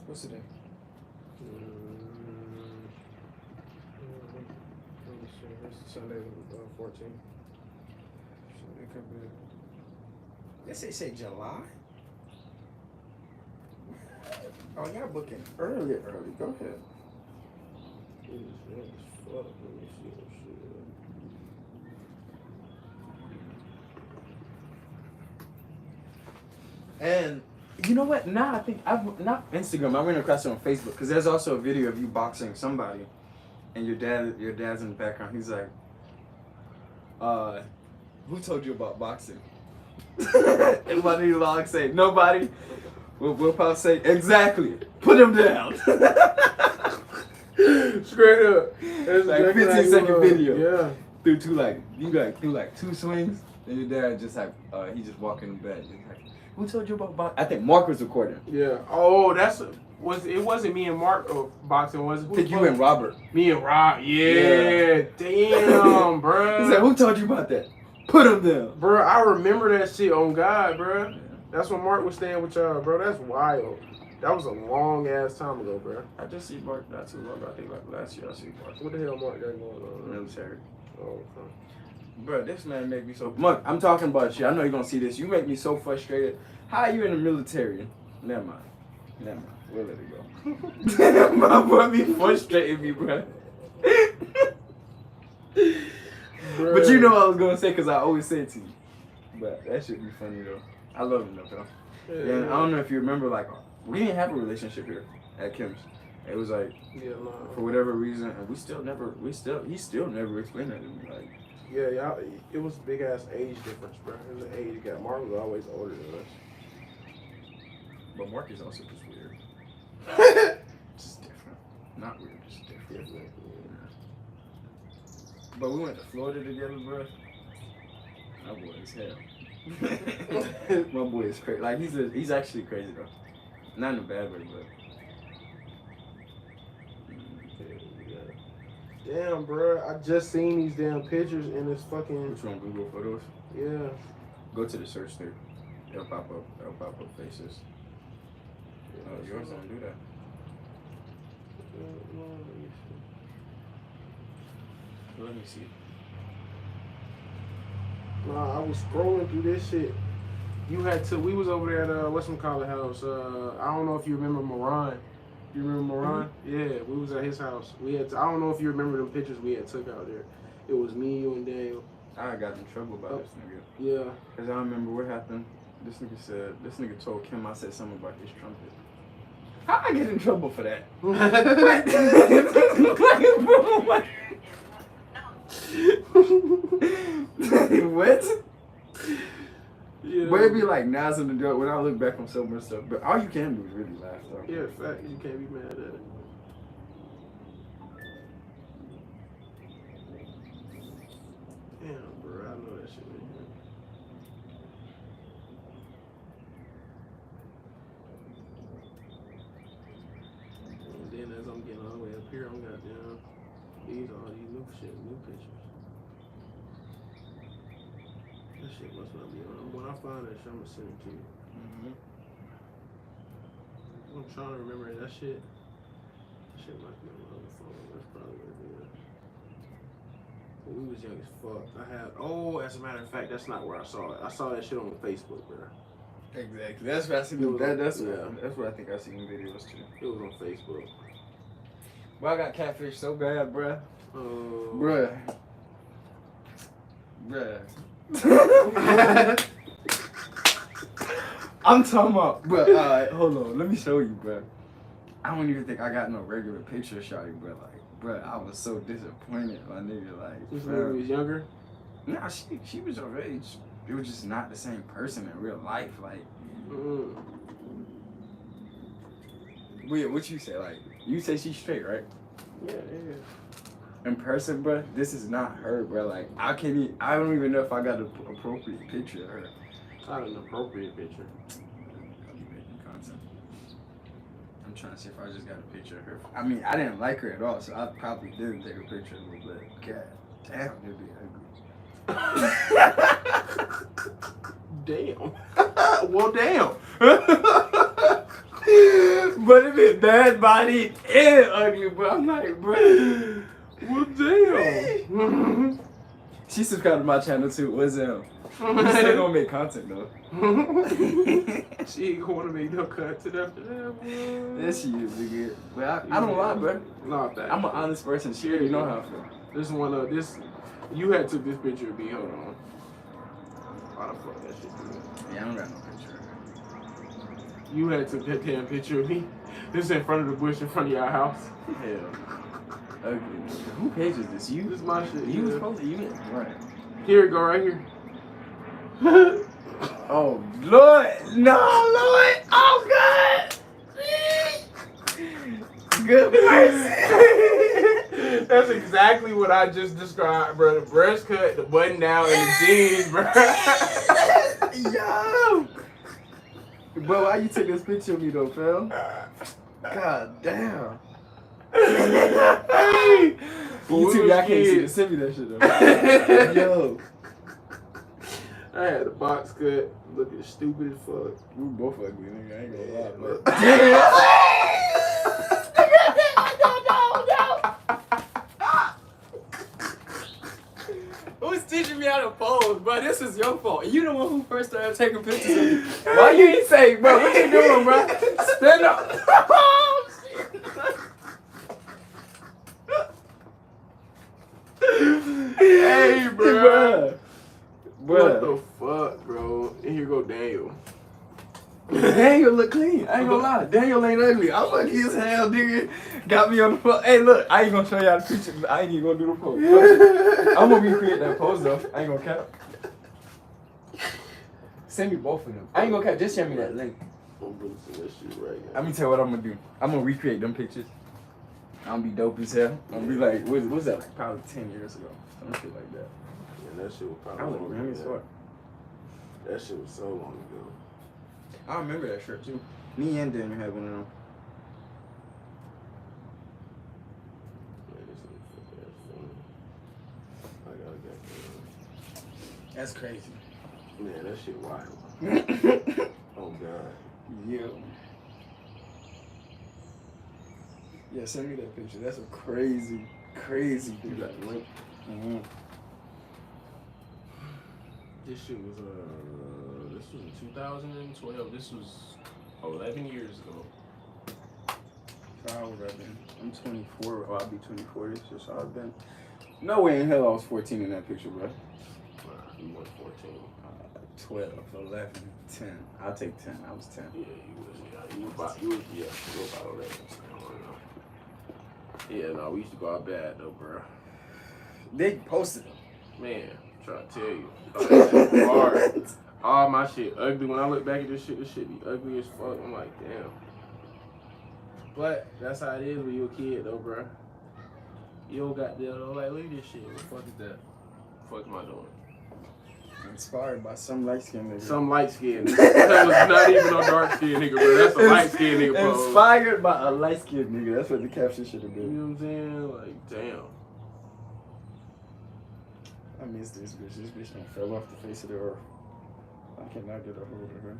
What's the day? It's Sunday, 14. So it could be. This say July. Oh, y'all booking early. Go ahead. Fuck, let me see what shit. And you know what? Now I think I've not Instagram. I ran across it on Facebook because there's also a video of you boxing somebody, and your dad's in the background. He's like, who told you about boxing? And what did Laug say? Nobody. We'll probably say exactly. Put him down. Straight up. It's like 15-second video. Yeah. Threw two swings, and your dad just like he just walking in the bed. Just like, who told you about boxing? I think Mark was recording. Yeah. Oh, it wasn't me and Mark boxing, was it? I think you and Robert. Me and Rob. Yeah. Damn, bro. He said, who told you about that? Put him down. Bro, I remember that shit on God, bro. Yeah. That's when Mark was staying with y'all, bro. That's wild. That was a long ass time ago, bro. I just see Mark not too long ago. I think like last year I see Mark. What the hell Mark got going on? Military. Oh, okay. Bro, this man make me so... Mark, I'm talking about shit. I know you're going to see this. You make me so frustrated. How are you in the military? Never mind. We'll let it go. My boy be frustrating me, bro. But you know what I was going to say because I always say it to you. But that should be funny, though. I love him, though. Yeah. And I don't know if you remember, like, we didn't have a relationship here at Kim's. It was like, for whatever reason, and he still never explained that to me. Like, yeah, y'all, it was a big ass age difference, bro. In the age gap, Mark was always older than us. But Mark is also just weird. Just different. Not weird, just different. Yeah. But we went to Florida together, bro. My boy is hell. My boy is crazy. Like he's actually crazy though. Not in a bad way, but. Damn, bro. I just seen these damn pictures in this fucking. Which one? Google Photos? Yeah. Go to the search thing. It'll pop up faces. Oh, yours don't do that. Let me see. Nah, I was scrolling through this shit. We was over there at whatchamacallit house. I don't know if you remember Moran. You remember Moran? Mm-hmm. Yeah, we was at his house. I don't know if you remember them pictures we had took out there. It was me, you, and Daniel. I got in trouble by this nigga. Yeah. Cause I remember what happened. This nigga told Kim I said something about his trumpet. How I get in trouble for that? What? Yeah. But it'd be like Nas in the joke when I look back on so much stuff. But all you can do is really laugh though. Yeah, fact, you can't be mad at it. Damn, bro, I know that shit right here. And then as I'm getting all the way up here, I'm got down all these new pictures. That shit must not be on. When I find that shit, I'm gonna send it to you. Mm-hmm. I'm trying to remember that shit. That shit might be on my other phone. That's probably what it is. But we was young as fuck. As a matter of fact, that's not where I saw it. I saw that shit on Facebook, bro. Exactly. That's what I see. That's what I think I seen videos too. It was on Facebook. Bro, I got catfish so bad, bruh. Bruh. I'm talking about, bruh. Alright, hold on. Let me show you, bruh. I don't even think I got no regular picture of Shawty, bruh. Like, bruh, I was so disappointed, my nigga. Like, this nigga was younger? Nah, she was her age. It was just not the same person in real life. Like, Weird, what you say? Like, you say she's straight, right? Yeah. In person, bruh, this is not her, bruh. Like, I don't even know if I got an appropriate picture of her. Not an appropriate picture. I'll be making content. I'm trying to see if I just got a picture of her. I mean, I didn't like her at all, so I probably didn't take a picture of her, but god damn, it'd be ugly. Damn. Well, damn. But if it bad body and ugly, bro. I'm like, bro. Well, damn. She subscribed to my channel too. What's up? We still gonna make content though. She ain't gonna make no content after that, bro. Yes, she is, nigga. But I don't lie, bro. Not that. I'm an honest person. She already know how I feel. This one, you had took this picture of me. Hold on. Why the fuck that shit? Yeah, I don't got no picture. You had took that damn picture of me. This is in front of the bush in front of your house. Hell. Ugly. Who page is this? You? This is my shit. You was Yeah. supposed to. You right. Here it go, right here. Oh Lord, no Lord, oh God. Good person. That's exactly what I just described, bro. The breast cut, the button down, and the jeans, bro. Yo. Bro, why you take this picture of me though, fam? God damn. Hey, YouTube, y'all can't see. Send me that shit though. Yo. I had the box cut, looking stupid as fuck. We both ugly, nigga. I ain't gonna lie, but. Who's teaching me how to pose, bro? This is your fault. You the one who first started taking pictures of me. Why you ain't say, bro? What you doing, bro? Stand up. Oh, shit. Hey, bro. What Bro. the fuck, bro? And here go Daniel. Daniel look clean. I ain't gonna lie. Daniel ain't ugly. I'm lucky as hell, nigga. Got me on the phone. Hey, look. I ain't gonna show y'all the picture. I ain't even gonna do the pose. I'm gonna recreate that pose though. I ain't gonna cap. Send me both of them. I ain't gonna cap. Just send me that link. I'm gonna see that shit right now. Let me tell you what I'm gonna do. I'm gonna recreate them pictures. I'm gonna be dope as hell. I'm gonna be like, what was that? Like probably 10 years ago. Some shit like that. Yeah, that shit was probably I was long young as ago. fuck. That shit was so long ago. I remember that shirt too. Me and Daniel had one of them. Man, this is fucking I gotta get That's crazy. man, that shit wild. Oh god. Yeah. Yeah, send me that picture. That's a crazy, crazy You picture. got the link? Mm-hmm. This shit was this was in 2012. This was 11 years ago. So how old I've been? I'm 24. Or I'll be 24 this year. So I've been. No way in hell I was 14 in that picture, bro. You was 14. 12, 11, 10. I'll take 10. I was 10. Yeah, you was about 11. Yeah, no, we used to go out bad though, bro. They posted them. Man, I'm trying to tell you. That shit hard. All my shit ugly. When I look back at this shit be ugly as fuck. I'm like, damn. But that's how it is when you're a kid though, bro. You don't got that, like, look at this shit. What the fuck is that? What the fuck am I doing? Inspired by some light skinned nigga. Some light skin. That was not even no dark skin nigga, bro. That's a light skin nigga pose. Inspired by a light skinned nigga. That's what the caption should have You been. know what I'm saying? Like, damn. I miss this bitch. This bitch done fell off the face of the earth. I cannot get a hold of her.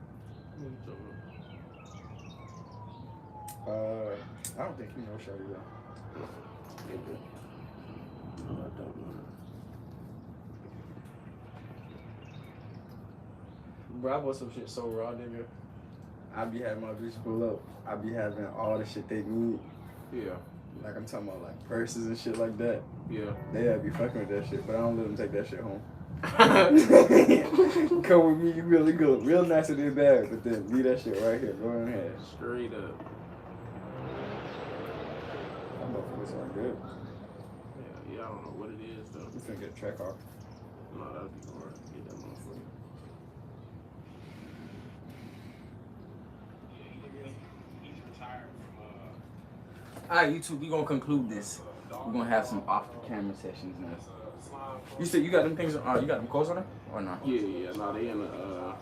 I don't think you know Shorty though. I don't know. Bro, I bought some shit so raw, nigga. I be having my bitch pull up. I be having all the shit they need. Yeah. Like I'm talking about like purses and shit like that. Yeah. They be fucking with that shit, but I don't let them take that shit home. Come with me, you really good. Real nice in their bag, but then leave that shit right here. Go ahead. Straight up. That motherfucker's like good. Yeah, I don't know what it is though. You finna get a track off. No, that'd be hard to get that motherfucker. Alright, YouTube, we gonna conclude this. We're gonna have some off the camera sessions now. You said you got them things on, you got them clothes on there? Or not? Yeah, no, they in the